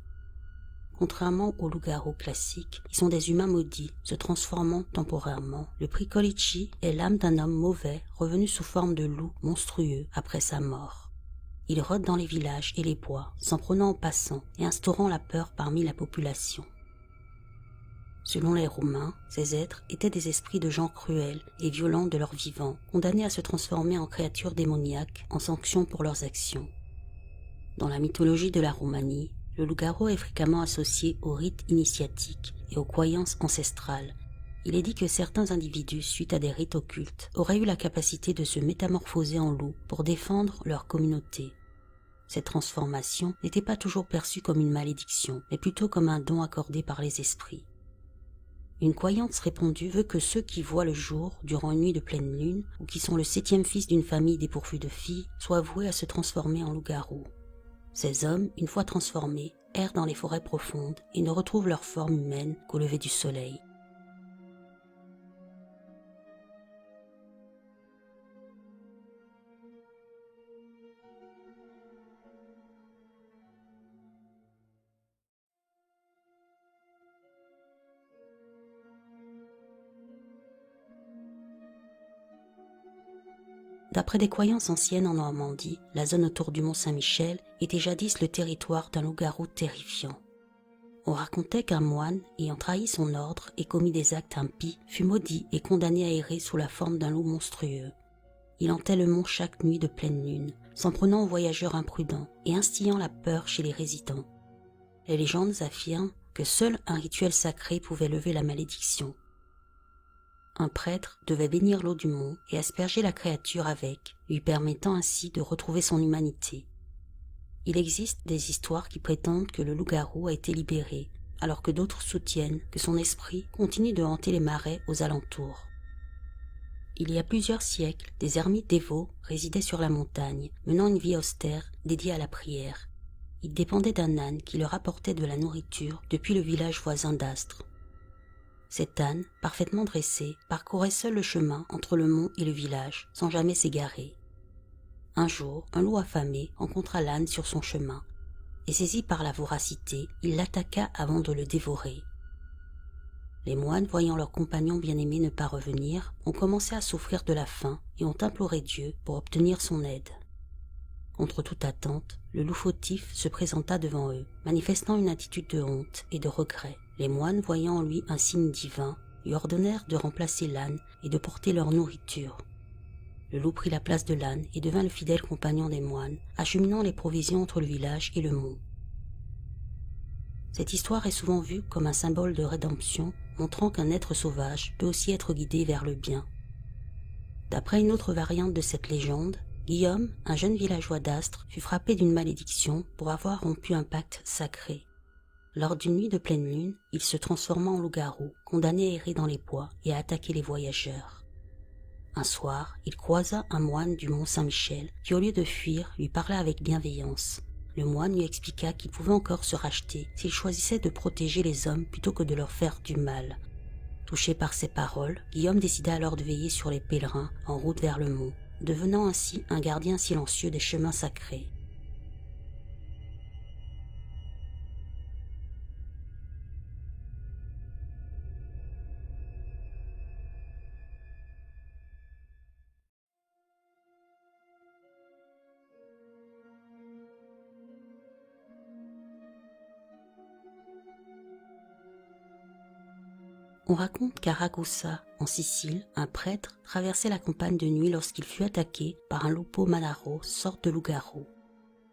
Contrairement aux loups-garous classiques, qui sont des humains maudits, se transformant temporairement, le Pricolici est l'âme d'un homme mauvais revenu sous forme de loup monstrueux après sa mort. Il rôde dans les villages et les bois, s'en prenant aux passants et instaurant la peur parmi la population. Selon les Roumains, ces êtres étaient des esprits de gens cruels et violents de leur vivant, condamnés à se transformer en créatures démoniaques en sanction pour leurs actions. Dans la mythologie de la Roumanie, le loup-garou est fréquemment associé aux rites initiatiques et aux croyances ancestrales. Il est dit que certains individus, suite à des rites occultes, auraient eu la capacité de se métamorphoser en loup pour défendre leur communauté. Cette transformation n'était pas toujours perçue comme une malédiction, mais plutôt comme un don accordé par les esprits. Une croyance répandue veut que ceux qui voient le jour durant une nuit de pleine lune ou qui sont le 7e fils d'une famille dépourvue de filles soient voués à se transformer en loup-garou. Ces hommes, une fois transformés, errent dans les forêts profondes et ne retrouvent leur forme humaine qu'au lever du soleil. D'après des croyances anciennes en Normandie, la zone autour du mont Saint-Michel était jadis le territoire d'un loup-garou terrifiant. On racontait qu'un moine, ayant trahi son ordre et commis des actes impies, fut maudit et condamné à errer sous la forme d'un loup monstrueux. il hantait le mont chaque nuit de pleine lune, s'en prenant aux voyageurs imprudents et instillant la peur chez les résidents. Les légendes affirment que seul un rituel sacré pouvait lever la malédiction. Un prêtre devait bénir l'eau du mont et asperger la créature avec, lui permettant ainsi de retrouver son humanité. Il existe des histoires qui prétendent que le loup-garou a été libéré, alors que d'autres soutiennent que son esprit continue de hanter les marais aux alentours. Il y a plusieurs siècles, des ermites dévots résidaient sur la montagne, menant une vie austère dédiée à la prière. Ils dépendaient d'un âne qui leur apportait de la nourriture depuis le village voisin d'Astre. Cet âne, parfaitement dressé, parcourait seul le chemin entre le mont et le village, sans jamais s'égarer. Un jour, un loup affamé rencontra l'âne sur son chemin, et saisi par la voracité, il l'attaqua avant de le dévorer. Les moines, voyant leur compagnon bien-aimé ne pas revenir, ont commencé à souffrir de la faim et ont imploré Dieu pour obtenir son aide. Contre toute attente, le loup fautif se présenta devant eux, manifestant une attitude de honte et de regret. Les moines, voyant en lui un signe divin, lui ordonnèrent de remplacer l'âne et de porter leur nourriture. Le loup prit la place de l'âne et devint le fidèle compagnon des moines, acheminant les provisions entre le village et le mont. Cette histoire est souvent vue comme un symbole de rédemption, montrant qu'un être sauvage peut aussi être guidé vers le bien. D'après une autre variante de cette légende, Guillaume, un jeune villageois d'Astre, fut frappé d'une malédiction pour avoir rompu un pacte sacré. Lors d'une nuit de pleine lune, il se transforma en loup-garou, condamné à errer dans les bois et à attaquer les voyageurs. Un soir, il croisa un moine du mont Saint-Michel qui, au lieu de fuir, lui parla avec bienveillance. Le moine lui expliqua qu'il pouvait encore se racheter s'il choisissait de protéger les hommes plutôt que de leur faire du mal. Touché par ces paroles, Guillaume décida alors de veiller sur les pèlerins en route vers le mont, devenant ainsi un gardien silencieux des chemins sacrés. On raconte qu'à Ragusa, en Sicile, un prêtre traversait la campagne de nuit lorsqu'il fut attaqué par un lupo manaro, sorte de loup-garou.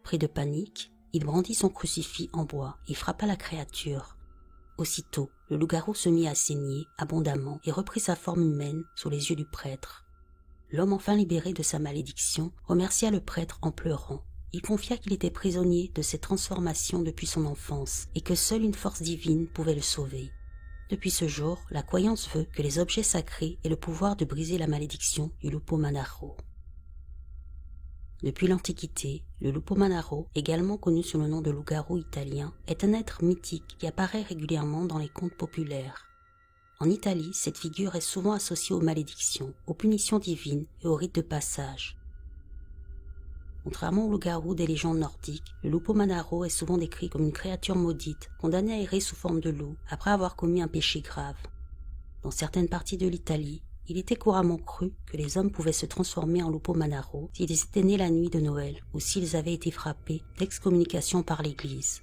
Pris de panique, il brandit son crucifix en bois et frappa la créature. Aussitôt, le loup-garou se mit à saigner abondamment et reprit sa forme humaine sous les yeux du prêtre. L'homme, enfin libéré de sa malédiction, remercia le prêtre en pleurant. Il confia qu'il était prisonnier de ces transformations depuis son enfance et que seule une force divine pouvait le sauver. Depuis ce jour, la croyance veut que les objets sacrés aient le pouvoir de briser la malédiction du lupo manaro. Depuis l'Antiquité, le lupo manaro, également connu sous le nom de loup-garou italien, est un être mythique qui apparaît régulièrement dans les contes populaires. En Italie, cette figure est souvent associée aux malédictions, aux punitions divines et aux rites de passage. Contrairement au loup-garou des légendes nordiques, le lupo manaro est souvent décrit comme une créature maudite, condamnée à errer sous forme de loup après avoir commis un péché grave. Dans certaines parties de l'Italie, il était couramment cru que les hommes pouvaient se transformer en lupo manaro s'ils étaient nés la nuit de Noël ou s'ils avaient été frappés d'excommunication par l'Église.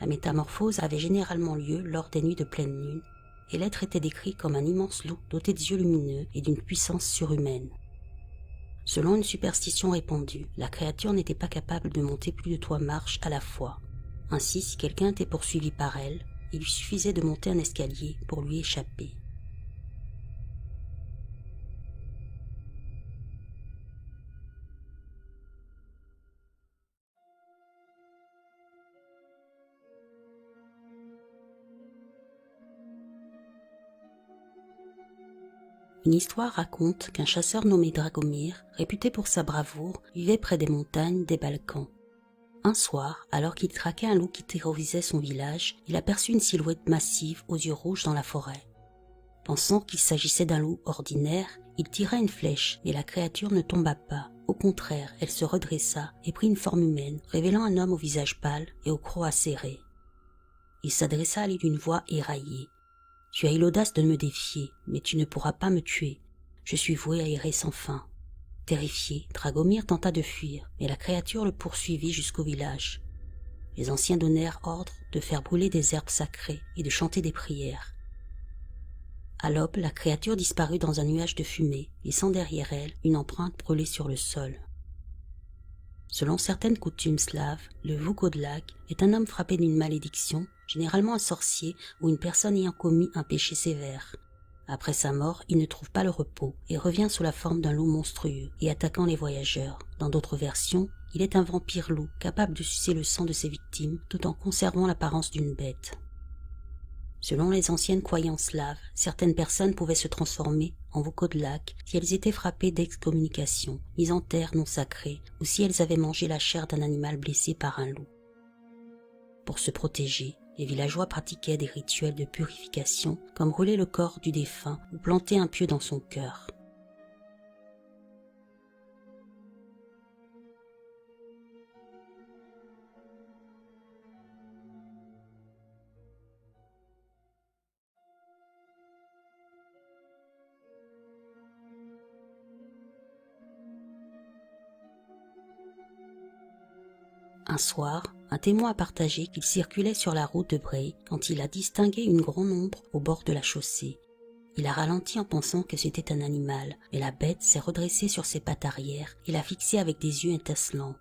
La métamorphose avait généralement lieu lors des nuits de pleine lune, et l'être était décrit comme un immense loup doté de yeux lumineux et d'une puissance surhumaine. Selon une superstition répandue, la créature n'était pas capable de monter plus de 3 marches à la fois. Ainsi, si quelqu'un était poursuivi par elle, il lui suffisait de monter un escalier pour lui échapper. Une histoire raconte qu'un chasseur nommé Dragomir, réputé pour sa bravoure, vivait près des montagnes des Balkans. Un soir, alors qu'il traquait un loup qui terrorisait son village, il aperçut une silhouette massive aux yeux rouges dans la forêt. Pensant qu'il s'agissait d'un loup ordinaire, il tira une flèche, mais la créature ne tomba pas. Au contraire, elle se redressa et prit une forme humaine, révélant un homme au visage pâle et au croc acéré. Il s'adressa à lui d'une voix éraillée. « Tu as eu l'audace de me défier, mais tu ne pourras pas me tuer. Je suis voué à errer sans fin. » Terrifié, Dragomir tenta de fuir, mais la créature le poursuivit jusqu'au village. Les anciens donnèrent ordre de faire brûler des herbes sacrées et de chanter des prières. À l'aube, la créature disparut dans un nuage de fumée, laissant derrière elle une empreinte brûlée sur le sol. Selon certaines coutumes slaves, le Vukodlak est un homme frappé d'une malédiction, généralement un sorcier ou une personne ayant commis un péché sévère. Après sa mort, il ne trouve pas le repos et revient sous la forme d'un loup monstrueux et attaquant les voyageurs. Dans d'autres versions, il est un vampire loup capable de sucer le sang de ses victimes tout en conservant l'apparence d'une bête. Selon les anciennes croyances slaves, certaines personnes pouvaient se transformer en Vukodlak si elles étaient frappées d'excommunication, mises en terre non sacrée ou si elles avaient mangé la chair d'un animal blessé par un loup. Pour se protéger, les villageois pratiquaient des rituels de purification comme rouler le corps du défunt ou planter un pieu dans son cœur. Un soir, un témoin a partagé qu'il circulait sur la route de Bray quand il a distingué une grande ombre au bord de la chaussée. Il a ralenti en pensant que c'était un animal, mais la bête s'est redressée sur ses pattes arrière et l'a fixé avec des yeux étincelants.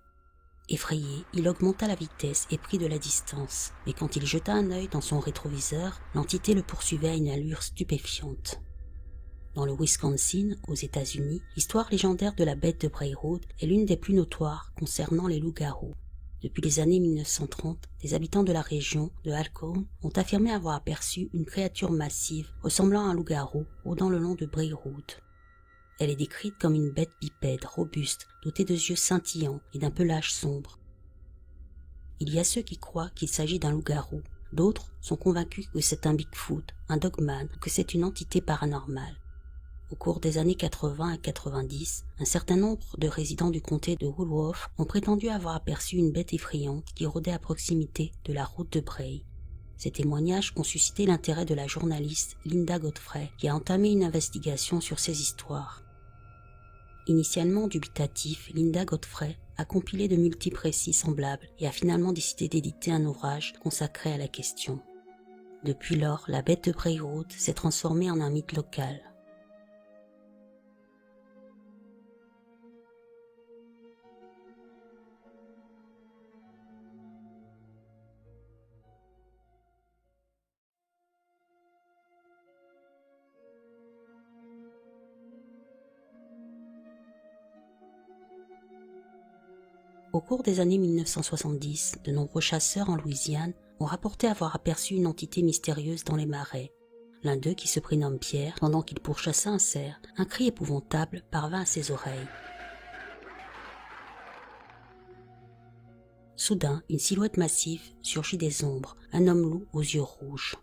Effrayé, il augmenta la vitesse et prit de la distance, mais quand il jeta un œil dans son rétroviseur, l'entité le poursuivait à une allure stupéfiante. Dans le Wisconsin, aux États-Unis, l'histoire légendaire de la bête de Bray Road est l'une des plus notoires concernant les loups-garous. Depuis les années 1930, des habitants de la région de Halcombe ont affirmé avoir aperçu une créature massive ressemblant à un loup-garou rôdant le long de Bray Road. Elle est décrite comme une bête bipède, robuste, dotée de yeux scintillants et d'un pelage sombre. Il y a ceux qui croient qu'il s'agit d'un loup-garou, d'autres sont convaincus que c'est un Bigfoot, un Dogman, ou que c'est une entité paranormale. Au cours des années 80 et 90, un certain nombre de résidents du comté de Woolworth ont prétendu avoir aperçu une bête effrayante qui rôdait à proximité de la route de Bray. Ces témoignages ont suscité l'intérêt de la journaliste Linda Godfrey, qui a entamé une investigation sur ces histoires. Initialement dubitatif, Linda Godfrey a compilé de multiples récits semblables et a finalement décidé d'éditer un ouvrage consacré à la question. Depuis lors, la bête de Bray Road s'est transformée en un mythe local. Au cours des années 1970, de nombreux chasseurs en Louisiane ont rapporté avoir aperçu une entité mystérieuse dans les marais. L'un d'eux, qui se prénomme Pierre, pendant qu'il pourchassait un cerf, un cri épouvantable parvint à ses oreilles. Soudain, une silhouette massive surgit des ombres, un homme loup aux yeux rouges.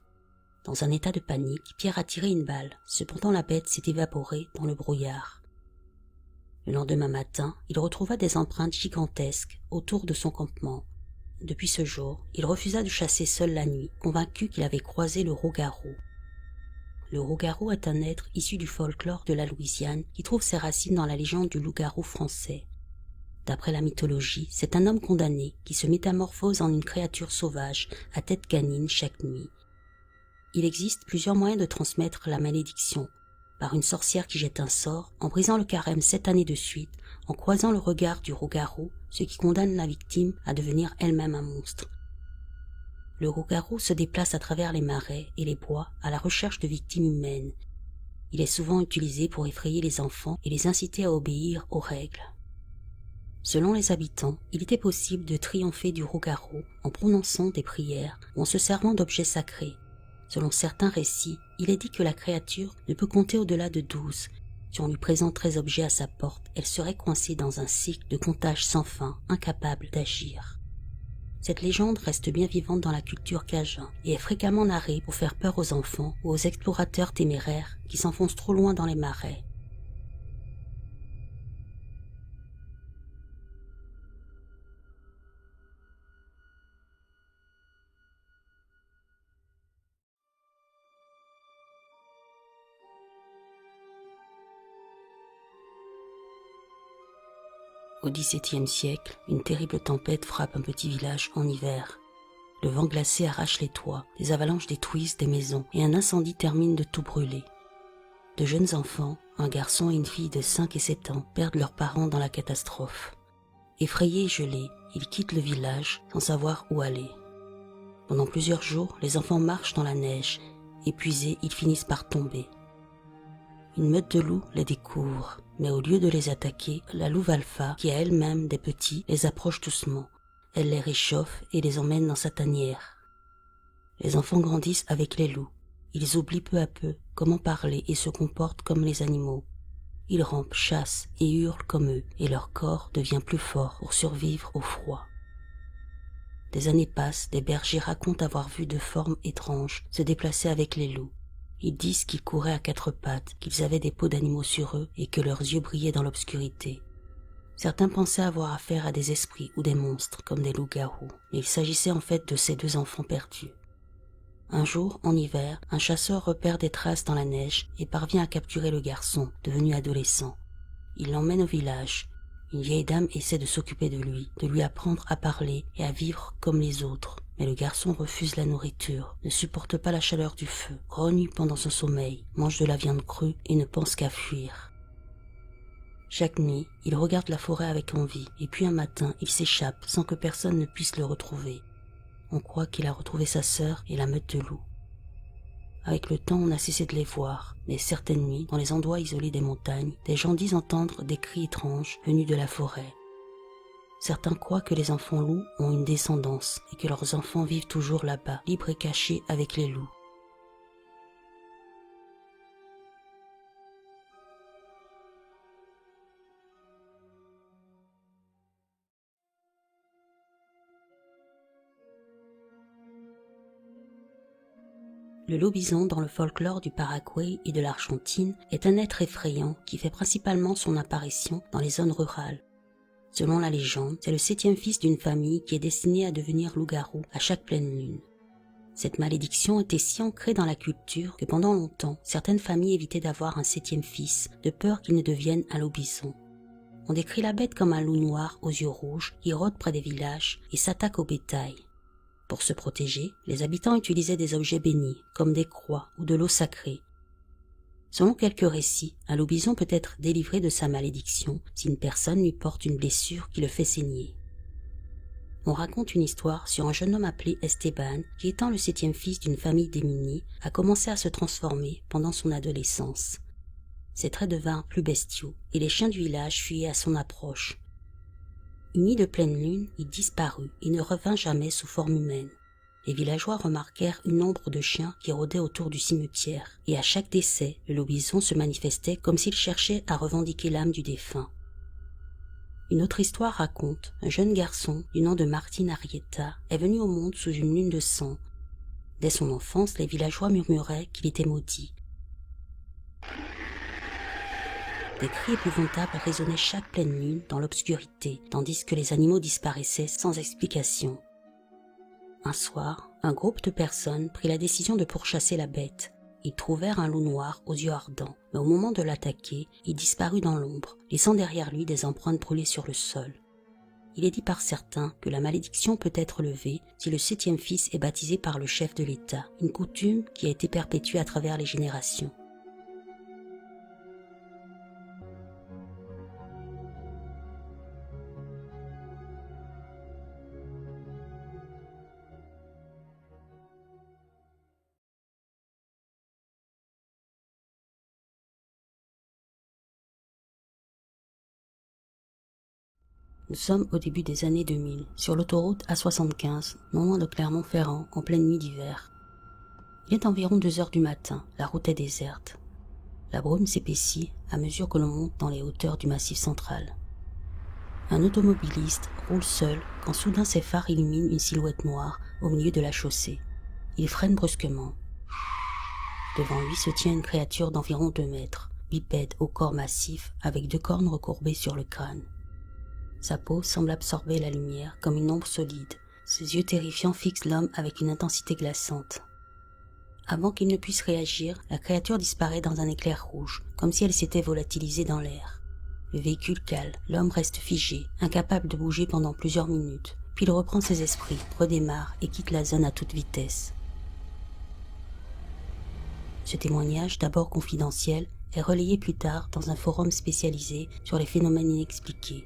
Dans un état de panique, Pierre a tiré une balle, cependant la bête s'est évaporée dans le brouillard. Le lendemain matin, il retrouva des empreintes gigantesques autour de son campement. Depuis ce jour, il refusa de chasser seul la nuit, convaincu qu'il avait croisé le loup-garou. Le loup-garou est un être issu du folklore de la Louisiane qui trouve ses racines dans la légende du loup-garou français. D'après la mythologie, c'est un homme condamné qui se métamorphose en une créature sauvage à tête canine chaque nuit. Il existe plusieurs moyens de transmettre la malédiction. Par une sorcière qui jette un sort, en brisant le carême 7 années de suite, en croisant le regard du loup-garou, ce qui condamne la victime à devenir elle-même un monstre. Le loup-garou se déplace à travers les marais et les bois à la recherche de victimes humaines. Il est souvent utilisé pour effrayer les enfants et les inciter à obéir aux règles. Selon les habitants, il était possible de triompher du loup-garou en prononçant des prières ou en se servant d'objets sacrés. Selon certains récits, il est dit que la créature ne peut compter au-delà de 12. Si on lui présente 13 objets à sa porte, elle serait coincée dans un cycle de comptage sans fin, incapable d'agir. Cette légende reste bien vivante dans la culture cajun et est fréquemment narrée pour faire peur aux enfants ou aux explorateurs téméraires qui s'enfoncent trop loin dans les marais. Au XVIIe siècle, une terrible tempête frappe un petit village en hiver. Le vent glacé arrache les toits, des avalanches détruisent des maisons et un incendie termine de tout brûler. De jeunes enfants, un garçon et une fille de 5 et 7 ans, perdent leurs parents dans la catastrophe. Effrayés et gelés, ils quittent le village sans savoir où aller. Pendant plusieurs jours, les enfants marchent dans la neige. Épuisés, ils finissent par tomber. Une meute de loups les découvre, mais au lieu de les attaquer, la louve alpha, qui a elle-même des petits, les approche doucement. Elle les réchauffe et les emmène dans sa tanière. Les enfants grandissent avec les loups. Ils oublient peu à peu comment parler et se comportent comme les animaux. Ils rampent, chassent et hurlent comme eux, et leur corps devient plus fort pour survivre au froid. Des années passent, des bergers racontent avoir vu de formes étranges se déplacer avec les loups. Ils disent qu'ils couraient à 4 pattes, qu'ils avaient des peaux d'animaux sur eux et que leurs yeux brillaient dans l'obscurité. Certains pensaient avoir affaire à des esprits ou des monstres, comme des loups-garous, mais il s'agissait en fait de ces 2 enfants perdus. Un jour, en hiver, un chasseur repère des traces dans la neige et parvient à capturer le garçon, devenu adolescent. Il l'emmène au village. Une vieille dame essaie de s'occuper de lui apprendre à parler et à vivre comme les autres. Mais le garçon refuse la nourriture, ne supporte pas la chaleur du feu, grogne pendant son sommeil, mange de la viande crue et ne pense qu'à fuir. Chaque nuit, il regarde la forêt avec envie, et puis un matin, il s'échappe sans que personne ne puisse le retrouver. On croit qu'il a retrouvé sa sœur et la meute de loups. Avec le temps, on a cessé de les voir, mais certaines nuits, dans les endroits isolés des montagnes, des gens disent entendre des cris étranges venus de la forêt. Certains croient que les enfants loups ont une descendance et que leurs enfants vivent toujours là-bas, libres et cachés avec les loups. Le loup-bison dans le folklore du Paraguay et de l'Argentine est un être effrayant qui fait principalement son apparition dans les zones rurales. Selon la légende, c'est le 7e fils d'une famille qui est destiné à devenir loup-garou à chaque pleine lune. Cette malédiction était si ancrée dans la culture que pendant longtemps, certaines familles évitaient d'avoir un 7e fils, de peur qu'il ne devienne un loup-bison. On décrit la bête comme un loup noir aux yeux rouges qui rôde près des villages et s'attaque au bétail. Pour se protéger, les habitants utilisaient des objets bénis, comme des croix ou de l'eau sacrée. Selon quelques récits, un loup-bison peut être délivré de sa malédiction si une personne lui porte une blessure qui le fait saigner. On raconte une histoire sur un jeune homme appelé Esteban qui, étant le 7e fils d'une famille démunie, a commencé à se transformer pendant son adolescence. Ses traits devinrent plus bestiaux et les chiens du village fuyaient à son approche. Une nuit de pleine lune, il disparut et ne revint jamais sous forme humaine. Les villageois remarquèrent une ombre de chiens qui rôdait autour du cimetière, et à chaque décès, le loup-bison se manifestait comme s'il cherchait à revendiquer l'âme du défunt. Une autre histoire raconte un jeune garçon du nom de Martin Arrieta est venu au monde sous une lune de sang. Dès son enfance, les villageois murmuraient qu'il était maudit. Des cris épouvantables résonnaient chaque pleine lune dans l'obscurité, tandis que les animaux disparaissaient sans explication. Un soir, un groupe de personnes prit la décision de pourchasser la bête. Ils trouvèrent un loup noir aux yeux ardents, mais au moment de l'attaquer, il disparut dans l'ombre, laissant derrière lui des empreintes brûlées sur le sol. Il est dit par certains que la malédiction peut être levée si le 7e fils est baptisé par le chef de l'État, une coutume qui a été perpétuée à travers les générations. Nous sommes au début des années 2000, sur l'autoroute A75, non loin de Clermont-Ferrand, en pleine nuit d'hiver. Il est environ 2 heures du matin, la route est déserte. La brume s'épaissit à mesure que l'on monte dans les hauteurs du Massif central. Un automobiliste roule seul quand soudain ses phares illuminent une silhouette noire au milieu de la chaussée. Il freine brusquement. Devant lui se tient une créature d'environ 2 mètres, bipède au corps massif avec 2 cornes recourbées sur le crâne. Sa peau semble absorber la lumière comme une ombre solide. Ses yeux terrifiants fixent l'homme avec une intensité glaçante. Avant qu'il ne puisse réagir, la créature disparaît dans un éclair rouge, comme si elle s'était volatilisée dans l'air. Le véhicule cale, l'homme reste figé, incapable de bouger pendant plusieurs minutes. Puis il reprend ses esprits, redémarre et quitte la zone à toute vitesse. Ce témoignage, d'abord confidentiel, est relayée plus tard dans un forum spécialisé sur les phénomènes inexpliqués.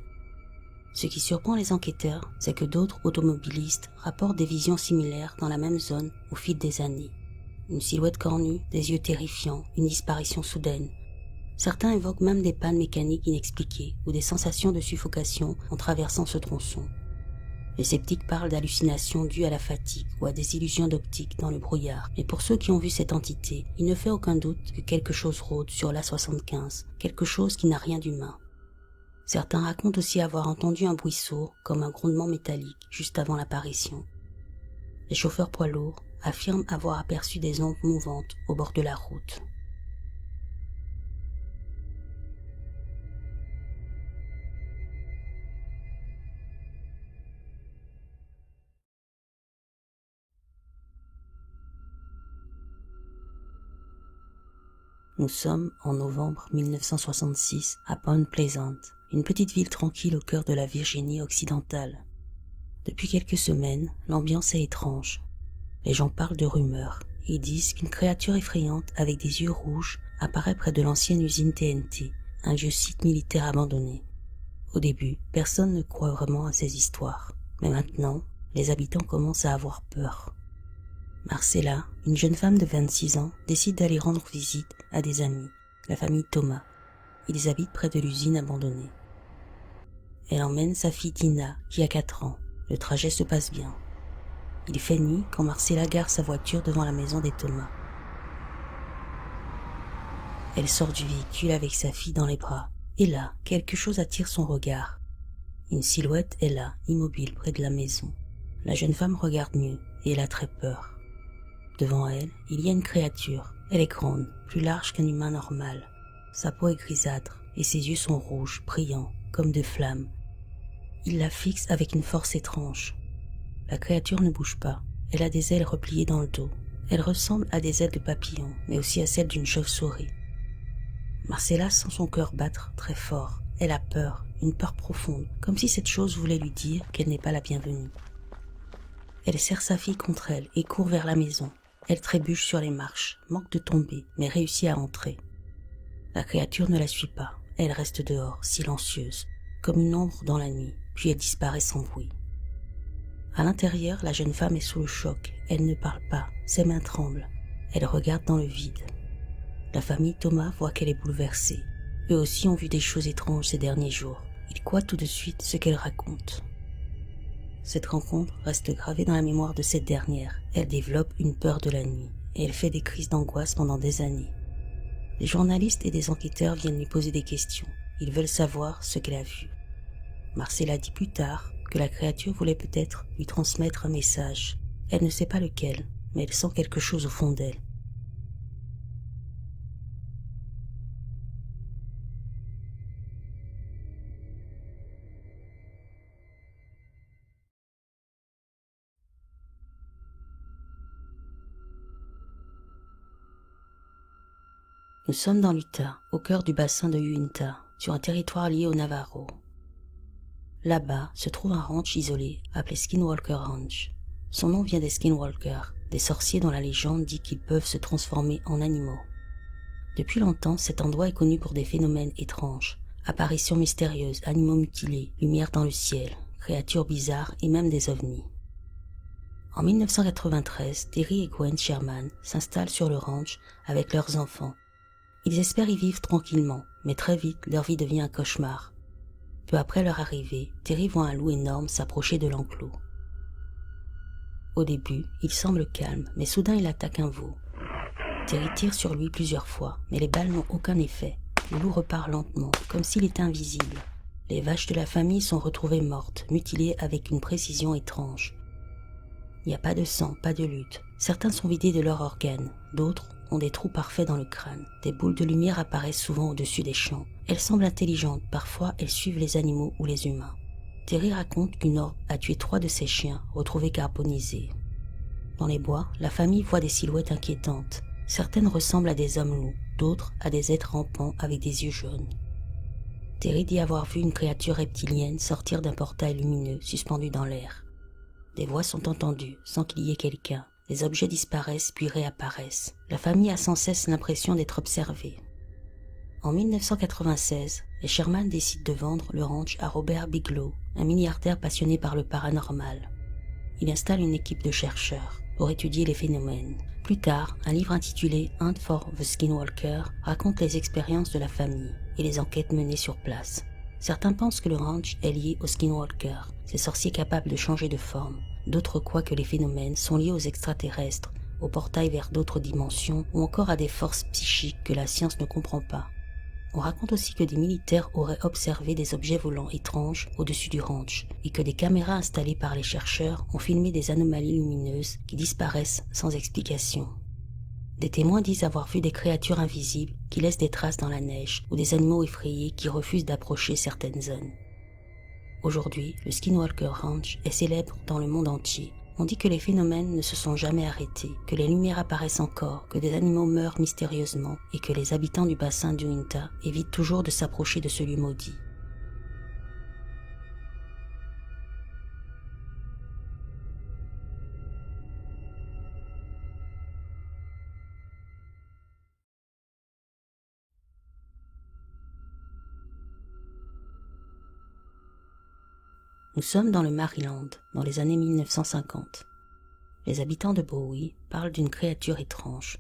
Ce qui surprend les enquêteurs, c'est que d'autres automobilistes rapportent des visions similaires dans la même zone au fil des années. Une silhouette cornue, des yeux terrifiants, une disparition soudaine. Certains évoquent même des pannes mécaniques inexpliquées ou des sensations de suffocation en traversant ce tronçon. Les sceptiques parlent d'hallucinations dues à la fatigue ou à des illusions d'optique dans le brouillard, mais pour ceux qui ont vu cette entité, il ne fait aucun doute que quelque chose rôde sur l'A75, quelque chose qui n'a rien d'humain. Certains racontent aussi avoir entendu un bruit sourd, comme un grondement métallique, juste avant l'apparition. Les chauffeurs poids lourds affirment avoir aperçu des ombres mouvantes au bord de la route. Nous sommes en novembre 1966 à Point Pleasant, une petite ville tranquille au cœur de la Virginie occidentale. Depuis quelques semaines, l'ambiance est étrange. Les gens parlent de rumeurs et disent qu'une créature effrayante avec des yeux rouges apparaît près de l'ancienne usine TNT, un vieux site militaire abandonné. Au début, personne ne croit vraiment à ces histoires, mais maintenant, les habitants commencent à avoir peur. Marcella, une jeune femme de 26 ans, décide d'aller rendre visite à des amis, la famille Thomas. Ils habitent près de l'usine abandonnée. Elle emmène sa fille Tina, qui a 4 ans. Le trajet se passe bien. Il fait nuit quand Marcella gare sa voiture devant la maison des Thomas. Elle sort du véhicule avec sa fille dans les bras. Et là, quelque chose attire son regard. Une silhouette est là, immobile près de la maison. La jeune femme regarde mieux et elle a très peur. Devant elle, il y a une créature. Elle est grande, plus large qu'un humain normal. Sa peau est grisâtre et ses yeux sont rouges, brillants, comme de flammes. Il la fixe avec une force étrange. La créature ne bouge pas. Elle a des ailes repliées dans le dos. Elle ressemble à des ailes de papillon, mais aussi à celles d'une chauve-souris. Marcella sent son cœur battre très fort. Elle a peur, une peur profonde, comme si cette chose voulait lui dire qu'elle n'est pas la bienvenue. Elle serre sa fille contre elle et court vers la maison. Elle trébuche sur les marches, manque de tomber, mais réussit à entrer. La créature ne la suit pas. Elle reste dehors, silencieuse, comme une ombre dans la nuit, puis elle disparaît sans bruit. À l'intérieur, la jeune femme est sous le choc. Elle ne parle pas, ses mains tremblent. Elle regarde dans le vide. La famille Thomas voit qu'elle est bouleversée. Eux aussi ont vu des choses étranges ces derniers jours. Ils croient tout de suite ce qu'elle raconte. Cette rencontre reste gravée dans la mémoire de cette dernière. Elle développe une peur de la nuit et elle fait des crises d'angoisse pendant des années. Des journalistes et des enquêteurs viennent lui poser des questions. Ils veulent savoir ce qu'elle a vu. Marcella dit plus tard que la créature voulait peut-être lui transmettre un message. Elle ne sait pas lequel, mais elle sent quelque chose au fond d'elle. Nous sommes dans l'Utah, au cœur du bassin de Uinta, sur un territoire lié aux Navajo. Là-bas se trouve un ranch isolé appelé Skinwalker Ranch. Son nom vient des Skinwalkers, des sorciers dont la légende dit qu'ils peuvent se transformer en animaux. Depuis longtemps, cet endroit est connu pour des phénomènes étranges, apparitions mystérieuses, animaux mutilés, lumière dans le ciel, créatures bizarres et même des ovnis. En 1993, Terry et Gwen Sherman s'installent sur le ranch avec leurs enfants. Ils espèrent y vivre tranquillement, mais très vite, leur vie devient un cauchemar. Peu après leur arrivée, Terry voit un loup énorme s'approcher de l'enclos. Au début, il semble calme, mais soudain il attaque un veau. Terry tire sur lui plusieurs fois, mais les balles n'ont aucun effet. Le loup repart lentement, comme s'il était invisible. Les vaches de la famille sont retrouvées mortes, mutilées avec une précision étrange. Il n'y a pas de sang, pas de lutte. Certains sont vidés de leurs organes, d'autres ont des trous parfaits dans le crâne. Des boules de lumière apparaissent souvent au-dessus des champs. Elles semblent intelligentes, parfois elles suivent les animaux ou les humains. Terry raconte qu'une orbe a tué 3 de ses chiens, retrouvés carbonisés. Dans les bois, la famille voit des silhouettes inquiétantes. Certaines ressemblent à des hommes-loups, d'autres à des êtres rampants avec des yeux jaunes. Terry dit avoir vu une créature reptilienne sortir d'un portail lumineux suspendu dans l'air. Des voix sont entendues, sans qu'il y ait quelqu'un. Les objets disparaissent puis réapparaissent. La famille a sans cesse l'impression d'être observée. En 1996, les Sherman décident de vendre le ranch à Robert Bigelow, un milliardaire passionné par le paranormal. Il installe une équipe de chercheurs pour étudier les phénomènes. Plus tard, un livre intitulé Hunt for the Skinwalker raconte les expériences de la famille et les enquêtes menées sur place. Certains pensent que le ranch est lié aux Skinwalker, ces sorciers capables de changer de forme. D'autres croient que les phénomènes sont liés aux extraterrestres, aux portails vers d'autres dimensions ou encore à des forces psychiques que la science ne comprend pas. On raconte aussi que des militaires auraient observé des objets volants étranges au-dessus du ranch et que des caméras installées par les chercheurs ont filmé des anomalies lumineuses qui disparaissent sans explication. Des témoins disent avoir vu des créatures invisibles qui laissent des traces dans la neige ou des animaux effrayés qui refusent d'approcher certaines zones. Aujourd'hui, le Skinwalker Ranch est célèbre dans le monde entier. On dit que les phénomènes ne se sont jamais arrêtés, que les lumières apparaissent encore, que des animaux meurent mystérieusement et que les habitants du bassin d'Uinta évitent toujours de s'approcher de ce lieu maudit. Nous sommes dans le Maryland, dans les années 1950. Les habitants de Bowie parlent d'une créature étrange.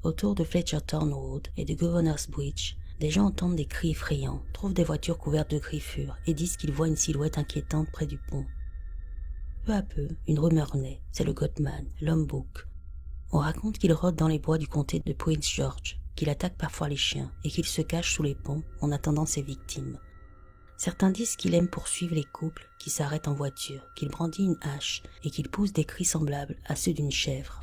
Autour de Fletchertown Road et de Governor's Bridge, des gens entendent des cris effrayants, trouvent des voitures couvertes de griffures et disent qu'ils voient une silhouette inquiétante près du pont. Peu à peu, une rumeur naît, c'est le Goatman, l'homme bouc. On raconte qu'il rôde dans les bois du comté de Prince George, qu'il attaque parfois les chiens et qu'il se cache sous les ponts en attendant ses victimes. Certains disent qu'il aime poursuivre les couples qui s'arrêtent en voiture, qu'il brandit une hache et qu'il pousse des cris semblables à ceux d'une chèvre.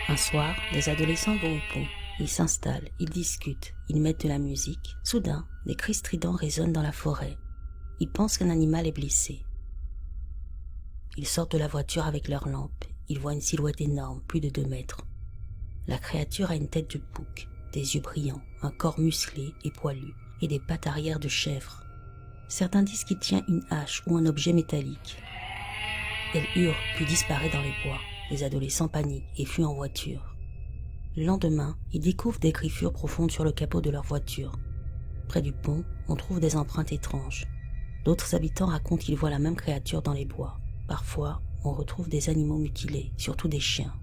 Un soir, des adolescents vont au pont. Ils s'installent, ils discutent, ils mettent de la musique. Soudain, des cris stridents résonnent dans la forêt. Ils pensent qu'un animal est blessé. Ils sortent de la voiture avec leurs lampes. Ils voient une silhouette énorme, plus de 2 mètres. La créature a une tête de bouc, des yeux brillants, un corps musclé et poilu, et des pattes arrière de chèvre. Certains disent qu'il tient une hache ou un objet métallique. Elle hurle puis disparaît dans les bois. Les adolescents paniquent et fuient en voiture. Le lendemain, ils découvrent des griffures profondes sur le capot de leur voiture. Près du pont, on trouve des empreintes étranges. D'autres habitants racontent qu'ils voient la même créature dans les bois. Parfois, on retrouve des animaux mutilés, surtout des chiens.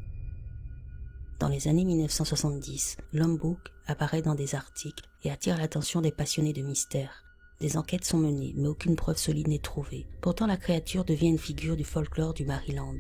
Dans les années 1970, l'homme bouc apparaît dans des articles et attire l'attention des passionnés de mystère. Des enquêtes sont menées, mais aucune preuve solide n'est trouvée. Pourtant, la créature devient une figure du folklore du Maryland.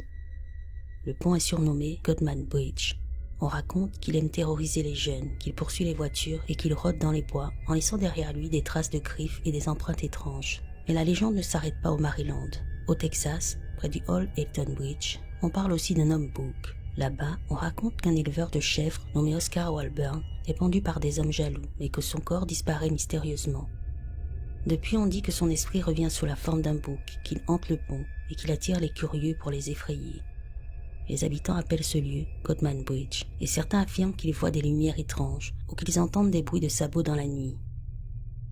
Le pont est surnommé Goatman Bridge. On raconte qu'il aime terroriser les jeunes, qu'il poursuit les voitures et qu'il rôde dans les bois en laissant derrière lui des traces de griffes et des empreintes étranges. Mais la légende ne s'arrête pas au Maryland. Au Texas, près du Old Elton Bridge, on parle aussi d'un homme bouc. Là-bas, on raconte qu'un éleveur de chèvres nommé Oscar Walburn est pendu par des hommes jaloux, mais que son corps disparaît mystérieusement. Depuis, on dit que son esprit revient sous la forme d'un bouc, qu'il hante le pont et qu'il attire les curieux pour les effrayer. Les habitants appellent ce lieu Goatman Bridge, et certains affirment qu'ils voient des lumières étranges ou qu'ils entendent des bruits de sabots dans la nuit.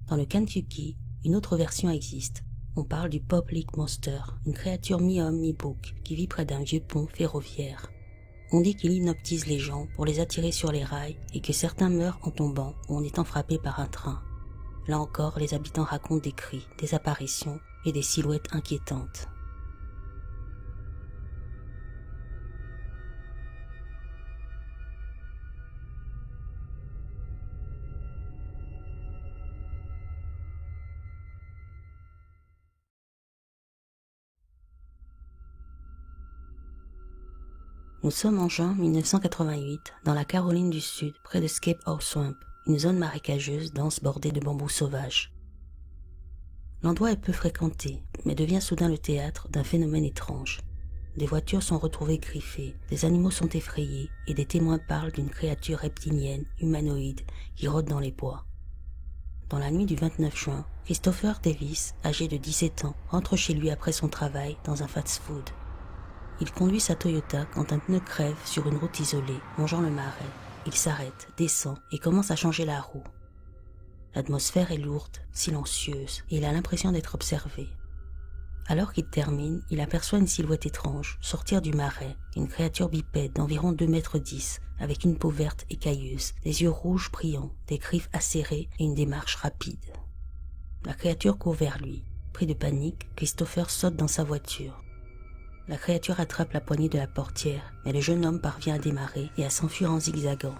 Dans le Kentucky, une autre version existe. On parle du Pop Leak Monster, une créature mi-homme mi-bouc qui vit près d'un vieux pont ferroviaire. On dit qu'il hypnotise les gens pour les attirer sur les rails et que certains meurent en tombant ou en étant frappés par un train. Là encore, les habitants racontent des cris, des apparitions et des silhouettes inquiétantes. Nous sommes en juin 1988, dans la Caroline du Sud, près de Scape House Swamp, une zone marécageuse dense bordée de bambous sauvages. L'endroit est peu fréquenté, mais devient soudain le théâtre d'un phénomène étrange. Des voitures sont retrouvées griffées, des animaux sont effrayés et des témoins parlent d'une créature reptilienne, humanoïde, qui rôde dans les bois. Dans la nuit du 29 juin, Christopher Davis, âgé de 17 ans, rentre chez lui après son travail dans un fast-food. Il conduit sa Toyota quand un pneu crève sur une route isolée, longeant le marais. Il s'arrête, descend et commence à changer la roue. L'atmosphère est lourde, silencieuse, et il a l'impression d'être observé. Alors qu'il termine, il aperçoit une silhouette étrange sortir du marais, une créature bipède d'environ 2,10 m, avec une peau verte écailleuse, des yeux rouges brillants, des griffes acérées et une démarche rapide. La créature court vers lui. Pris de panique, Christopher saute dans sa voiture. La créature attrape la poignée de la portière, mais le jeune homme parvient à démarrer et à s'enfuir en zigzagant.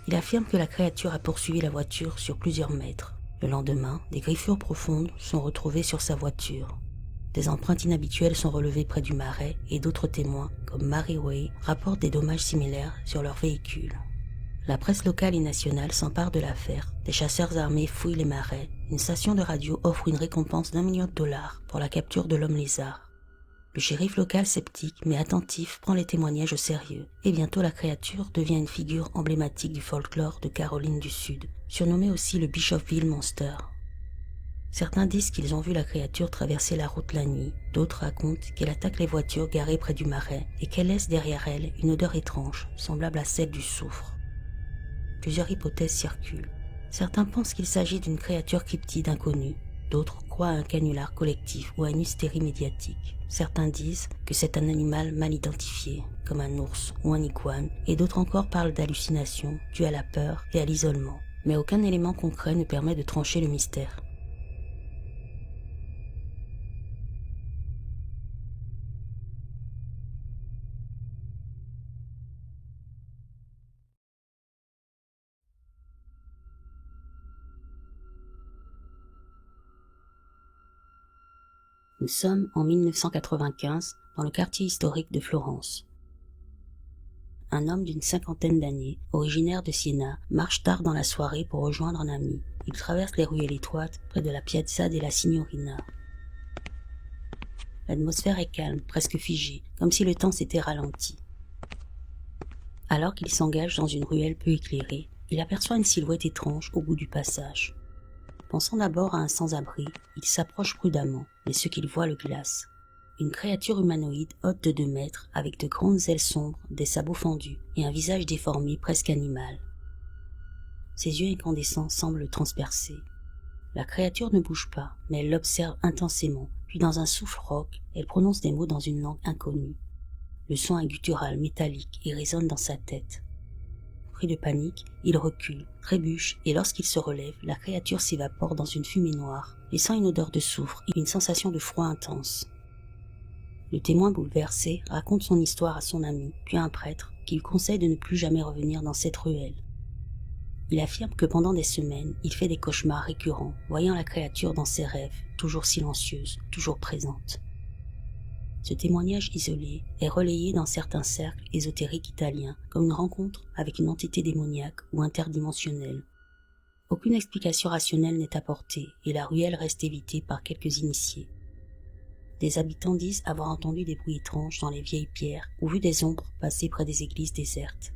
Il affirme que la créature a poursuivi la voiture sur plusieurs mètres. Le lendemain, des griffures profondes sont retrouvées sur sa voiture. Des empreintes inhabituelles sont relevées près du marais et d'autres témoins, comme Mary Way, rapportent des dommages similaires sur leur véhicule. La presse locale et nationale s'empare de l'affaire. Des chasseurs armés fouillent les marais. Une station de radio offre une récompense d'1 million de dollars pour la capture de l'homme lézard. Le shérif local, sceptique mais attentif, prend les témoignages au sérieux, et bientôt la créature devient une figure emblématique du folklore de Caroline du Sud, surnommée aussi le Bishopville Monster. Certains disent qu'ils ont vu la créature traverser la route la nuit, d'autres racontent qu'elle attaque les voitures garées près du marais et qu'elle laisse derrière elle une odeur étrange, semblable à celle du soufre. Plusieurs hypothèses circulent. Certains pensent qu'il s'agit d'une créature cryptide inconnue, d'autres croient à un canular collectif ou à une hystérie médiatique. Certains disent que c'est un animal mal identifié, comme un ours ou un iguane, et d'autres encore parlent d'hallucinations dues à la peur et à l'isolement. Mais aucun élément concret ne permet de trancher le mystère. Nous sommes en 1995 dans le quartier historique de Florence. Un homme d'une 50aine d'années, originaire de Siena, marche tard dans la soirée pour rejoindre un ami. Il traverse les ruelles étroites près de la Piazza della Signorina. L'atmosphère est calme, presque figée, comme si le temps s'était ralenti. Alors qu'il s'engage dans une ruelle peu éclairée, il aperçoit une silhouette étrange au bout du passage. Pensant d'abord à un sans-abri, il s'approche prudemment, mais ce qu'il voit le glace. Une créature humanoïde haute de 2 mètres, avec de grandes ailes sombres, des sabots fendus et un visage déformé presque animal. Ses yeux incandescents semblent le transpercer. La créature ne bouge pas, mais elle l'observe intensément, puis dans un souffle rauque, elle prononce des mots dans une langue inconnue. Le son est guttural, métallique et résonne dans sa tête. Pris de panique, il recule, trébuche et lorsqu'il se relève, la créature s'évapore dans une fumée noire, laissant une odeur de soufre et une sensation de froid intense. Le témoin bouleversé raconte son histoire à son ami, puis à un prêtre, qui lui conseille de ne plus jamais revenir dans cette ruelle. Il affirme que pendant des semaines, il fait des cauchemars récurrents, voyant la créature dans ses rêves, toujours silencieuse, toujours présente. Ce témoignage isolé est relayé dans certains cercles ésotériques italiens comme une rencontre avec une entité démoniaque ou interdimensionnelle. Aucune explication rationnelle n'est apportée et la ruelle reste évitée par quelques initiés. Des habitants disent avoir entendu des bruits étranges dans les vieilles pierres ou vu des ombres passer près des églises désertes.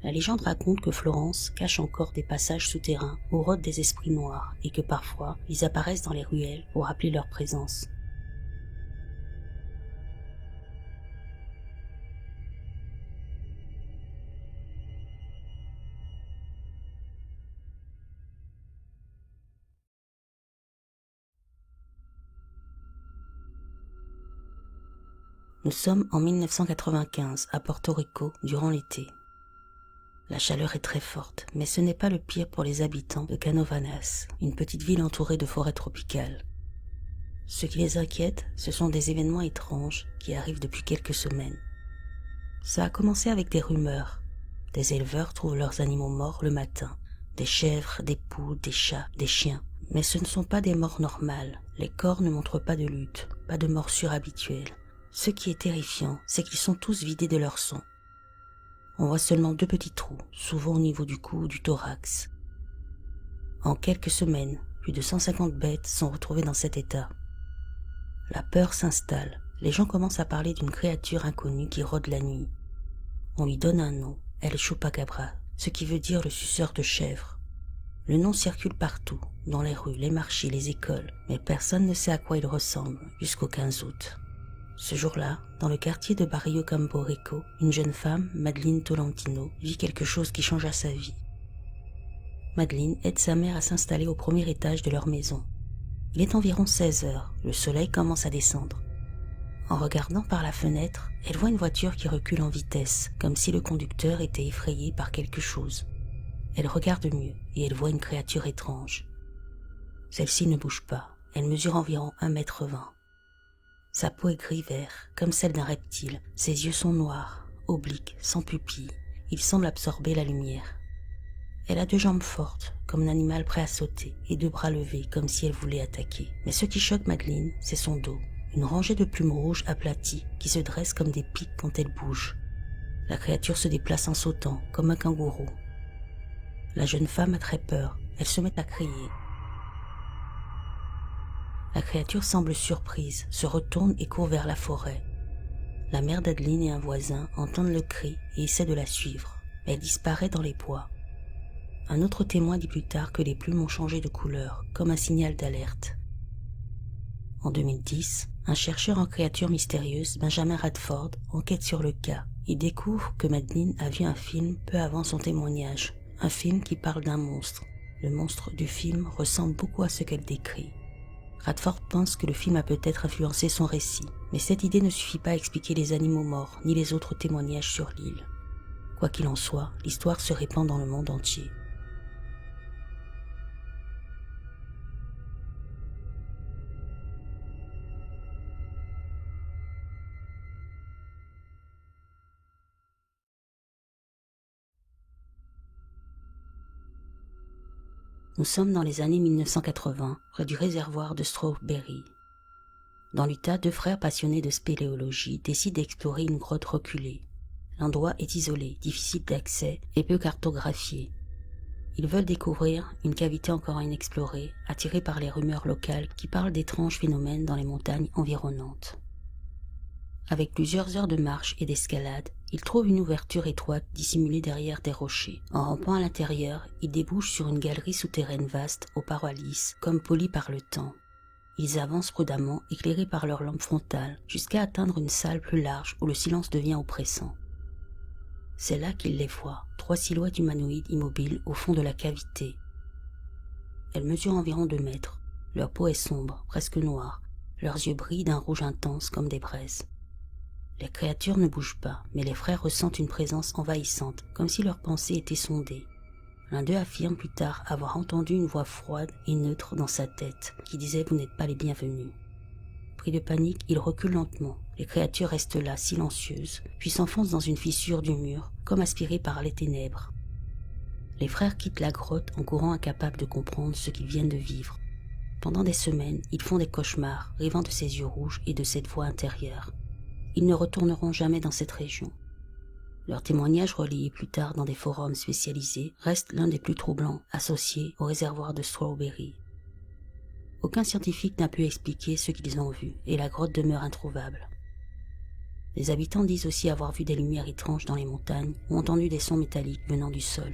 La légende raconte que Florence cache encore des passages souterrains où rôdent des esprits noirs et que parfois ils apparaissent dans les ruelles pour rappeler leur présence. Nous sommes en 1995 à Porto Rico durant l'été. La chaleur est très forte, mais ce n'est pas le pire pour les habitants de Canovanas, une petite ville entourée de forêts tropicales. Ce qui les inquiète, ce sont des événements étranges qui arrivent depuis quelques semaines. Ça a commencé avec des rumeurs. Des éleveurs trouvent leurs animaux morts le matin, des chèvres, des poules, des chats, des chiens. Mais ce ne sont pas des morts normales, les corps ne montrent pas de lutte, pas de morsure habituelle. Ce qui est terrifiant, c'est qu'ils sont tous vidés de leur sang. On voit seulement 2 petits trous, souvent au niveau du cou ou du thorax. En quelques semaines, plus de 150 bêtes sont retrouvées dans cet état. La peur s'installe, les gens commencent à parler d'une créature inconnue qui rôde la nuit. On lui donne un nom, El Chupacabra, ce qui veut dire le suceur de chèvres. Le nom circule partout, dans les rues, les marchés, les écoles, mais personne ne sait à quoi il ressemble jusqu'au 15 août. Ce jour-là, dans le quartier de Barrio Campo Rico, une jeune femme, Madeleine Tolentino, vit quelque chose qui changea sa vie. Madeleine aide sa mère à s'installer au premier étage de leur maison. Il est environ 16 heures, le soleil commence à descendre. En regardant par la fenêtre, elle voit une voiture qui recule en vitesse, comme si le conducteur était effrayé par quelque chose. Elle regarde mieux et elle voit une créature étrange. Celle-ci ne bouge pas, elle mesure environ 1,20 m. Sa peau est gris-vert, comme celle d'un reptile. Ses yeux sont noirs, obliques, sans pupilles. Il semble absorber la lumière. Elle a 2 jambes fortes, comme un animal prêt à sauter, et 2 bras levés, comme si elle voulait attaquer. Mais ce qui choque Madeleine, c'est son dos. Une rangée de plumes rouges aplaties qui se dressent comme des pics quand elle bouge. La créature se déplace en sautant, comme un kangourou. La jeune femme a très peur. Elle se met à crier. La créature semble surprise, se retourne et court vers la forêt. La mère d'Adeline et un voisin entendent le cri et essaient de la suivre, mais elle disparaît dans les bois. Un autre témoin dit plus tard que les plumes ont changé de couleur, comme un signal d'alerte. En 2010, un chercheur en créatures mystérieuses, Benjamin Radford, enquête sur le cas. Il découvre que Madeleine a vu un film peu avant son témoignage, un film qui parle d'un monstre. Le monstre du film ressemble beaucoup à ce qu'elle décrit. Radford pense que le film a peut-être influencé son récit, mais cette idée ne suffit pas à expliquer les animaux morts ni les autres témoignages sur l'île. Quoi qu'il en soit, l'histoire se répand dans le monde entier. Nous sommes dans les années 1980, près du réservoir de Strawberry. Dans l'Utah, 2 frères passionnés de spéléologie décident d'explorer une grotte reculée. L'endroit est isolé, difficile d'accès et peu cartographié. Ils veulent découvrir une cavité encore inexplorée, attirés par les rumeurs locales qui parlent d'étranges phénomènes dans les montagnes environnantes. Avec plusieurs heures de marche et d'escalade, ils trouvent une ouverture étroite dissimulée derrière des rochers. En rampant à l'intérieur, ils débouchent sur une galerie souterraine vaste aux parois lisses, comme polies par le temps. Ils avancent prudemment, éclairés par leur lampe frontale, jusqu'à atteindre une salle plus large où le silence devient oppressant. C'est là qu'ils les voient, 3 silhouettes humanoïdes immobiles au fond de la cavité. Elles mesurent environ 2 mètres. Leur peau est sombre, presque noire. Leurs yeux brillent d'un rouge intense comme des braises. Les créatures ne bougent pas, mais les frères ressentent une présence envahissante, comme si leurs pensées étaient sondées. L'un d'eux affirme plus tard avoir entendu une voix froide et neutre dans sa tête, qui disait « Vous n'êtes pas les bienvenus ». Pris de panique, il recule lentement. Les créatures restent là, silencieuses, puis s'enfoncent dans une fissure du mur, comme aspirées par les ténèbres. Les frères quittent la grotte en courant incapables de comprendre ce qu'ils viennent de vivre. Pendant des semaines, ils font des cauchemars, rêvant de ces yeux rouges et de cette voix intérieure. Ils ne retourneront jamais dans cette région. Leur témoignage relayé plus tard dans des forums spécialisés reste l'un des plus troublants associés au réservoir de Strawberry. Aucun scientifique n'a pu expliquer ce qu'ils ont vu et la grotte demeure introuvable. Les habitants disent aussi avoir vu des lumières étranges dans les montagnes ou entendu des sons métalliques venant du sol.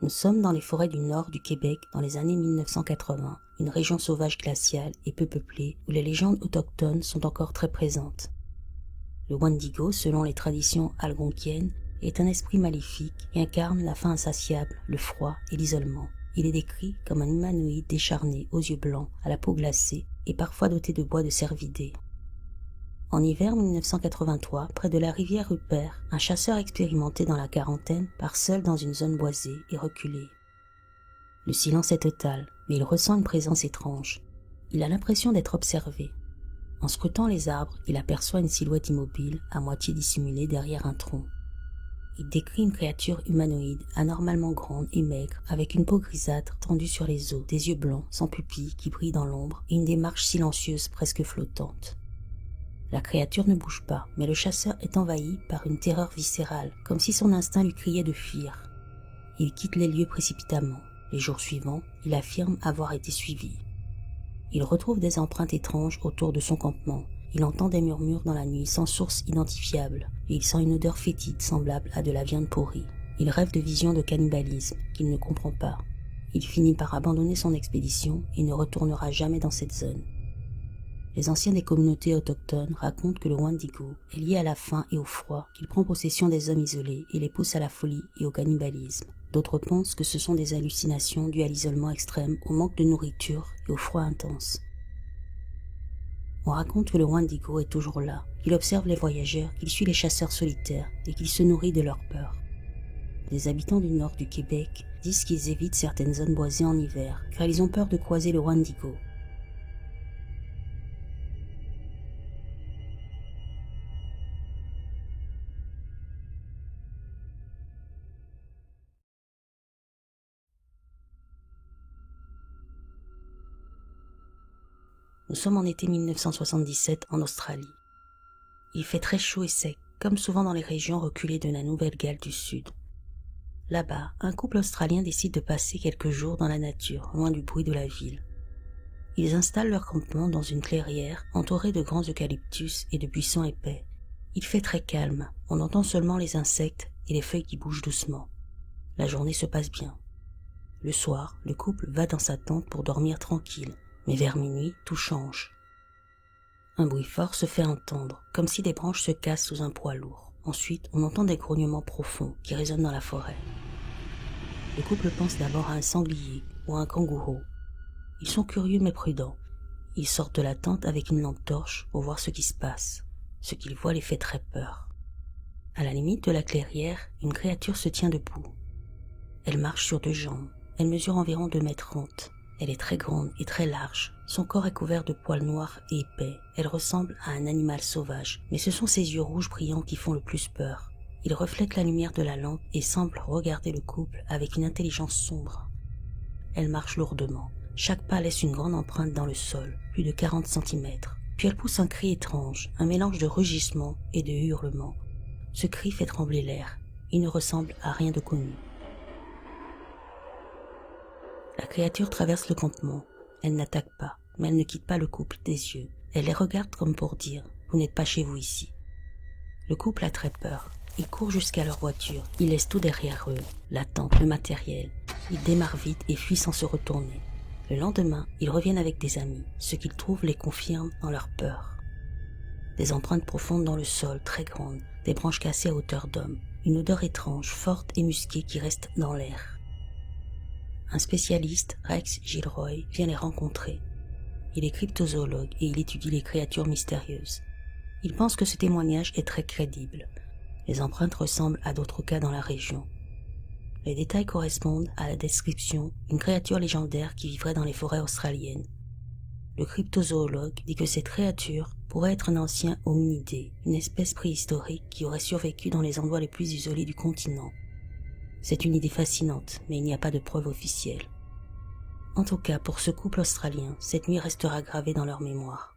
Nous sommes dans les forêts du nord du Québec dans les années 1980, une région sauvage glaciale et peu peuplée où les légendes autochtones sont encore très présentes. Le Wendigo, selon les traditions algonquiennes, est un esprit maléfique qui incarne la faim insatiable, le froid et l'isolement. Il est décrit comme un humanoïde décharné aux yeux blancs, à la peau glacée et parfois doté de bois de cervidés. En hiver 1983, près de la rivière Rupert, un chasseur expérimenté dans la quarantaine part seul dans une zone boisée et reculée. Le silence est total, mais il ressent une présence étrange. Il a l'impression d'être observé. En scrutant les arbres, il aperçoit une silhouette immobile, à moitié dissimulée derrière un tronc. Il décrit une créature humanoïde, anormalement grande et maigre, avec une peau grisâtre tendue sur les os, des yeux blancs, sans pupilles, qui brillent dans l'ombre, et une démarche silencieuse presque flottante. La créature ne bouge pas, mais le chasseur est envahi par une terreur viscérale, comme si son instinct lui criait de fuir. Il quitte les lieux précipitamment. Les jours suivants, il affirme avoir été suivi. Il retrouve des empreintes étranges autour de son campement. Il entend des murmures dans la nuit sans source identifiable, et il sent une odeur fétide semblable à de la viande pourrie. Il rêve de visions de cannibalisme qu'il ne comprend pas. Il finit par abandonner son expédition et ne retournera jamais dans cette zone. Les anciens des communautés autochtones racontent que le Wendigo est lié à la faim et au froid, qu'il prend possession des hommes isolés et les pousse à la folie et au cannibalisme. D'autres pensent que ce sont des hallucinations dues à l'isolement extrême, au manque de nourriture et au froid intense. On raconte que le Wendigo est toujours là, qu'il observe les voyageurs, qu'il suit les chasseurs solitaires et qu'il se nourrit de leur peur. Les habitants du nord du Québec disent qu'ils évitent certaines zones boisées en hiver, car ils ont peur de croiser le Wendigo. Nous sommes en été 1977 en Australie. Il fait très chaud et sec, comme souvent dans les régions reculées de la Nouvelle-Galles du Sud. Là-bas, un couple australien décide de passer quelques jours dans la nature, loin du bruit de la ville. Ils installent leur campement dans une clairière entourée de grands eucalyptus et de buissons épais. Il fait très calme, on entend seulement les insectes et les feuilles qui bougent doucement. La journée se passe bien. Le soir, le couple va dans sa tente pour dormir tranquille, mais vers minuit, tout change. Un bruit fort se fait entendre, comme si des branches se cassent sous un poids lourd. Ensuite, on entend des grognements profonds qui résonnent dans la forêt. Le couple pense d'abord à un sanglier ou à un kangourou. Ils sont curieux mais prudents. Ils sortent de la tente avec une lampe torche pour voir ce qui se passe. Ce qu'ils voient les fait très peur. À la limite de la clairière, une créature se tient debout. Elle marche sur deux jambes. Elle mesure environ 2,30 m. Elle est très grande et très large. Son corps est couvert de poils noirs et épais. Elle ressemble à un animal sauvage, mais ce sont ses yeux rouges brillants qui font le plus peur. Ils reflètent la lumière de la lampe et semblent regarder le couple avec une intelligence sombre. Elle marche lourdement. Chaque pas laisse une grande empreinte dans le sol, plus de 40 cm. Puis elle pousse un cri étrange, un mélange de rugissement et de hurlement. Ce cri fait trembler l'air. Il ne ressemble à rien de connu. La créature traverse le campement. Elle n'attaque pas, mais elle ne quitte pas le couple des yeux. Elle les regarde comme pour dire « Vous n'êtes pas chez vous ici ». Le couple a très peur. Ils courent jusqu'à leur voiture. Ils laissent tout derrière eux, la tente, le matériel. Ils démarrent vite et fuient sans se retourner. Le lendemain, ils reviennent avec des amis. Ce qu'ils trouvent les confirme dans leur peur. Des empreintes profondes dans le sol, très grandes, des branches cassées à hauteur d'homme, une odeur étrange, forte et musquée qui reste dans l'air. Un spécialiste, Rex Gilroy, vient les rencontrer. Il est cryptozoologue et il étudie les créatures mystérieuses. Il pense que ce témoignage est très crédible. Les empreintes ressemblent à d'autres cas dans la région. Les détails correspondent à la description d'une créature légendaire qui vivrait dans les forêts australiennes. Le cryptozoologue dit que cette créature pourrait être un ancien hominidé, une espèce préhistorique qui aurait survécu dans les endroits les plus isolés du continent. C'est une idée fascinante, mais il n'y a pas de preuves officielles. En tout cas, pour ce couple australien, cette nuit restera gravée dans leur mémoire.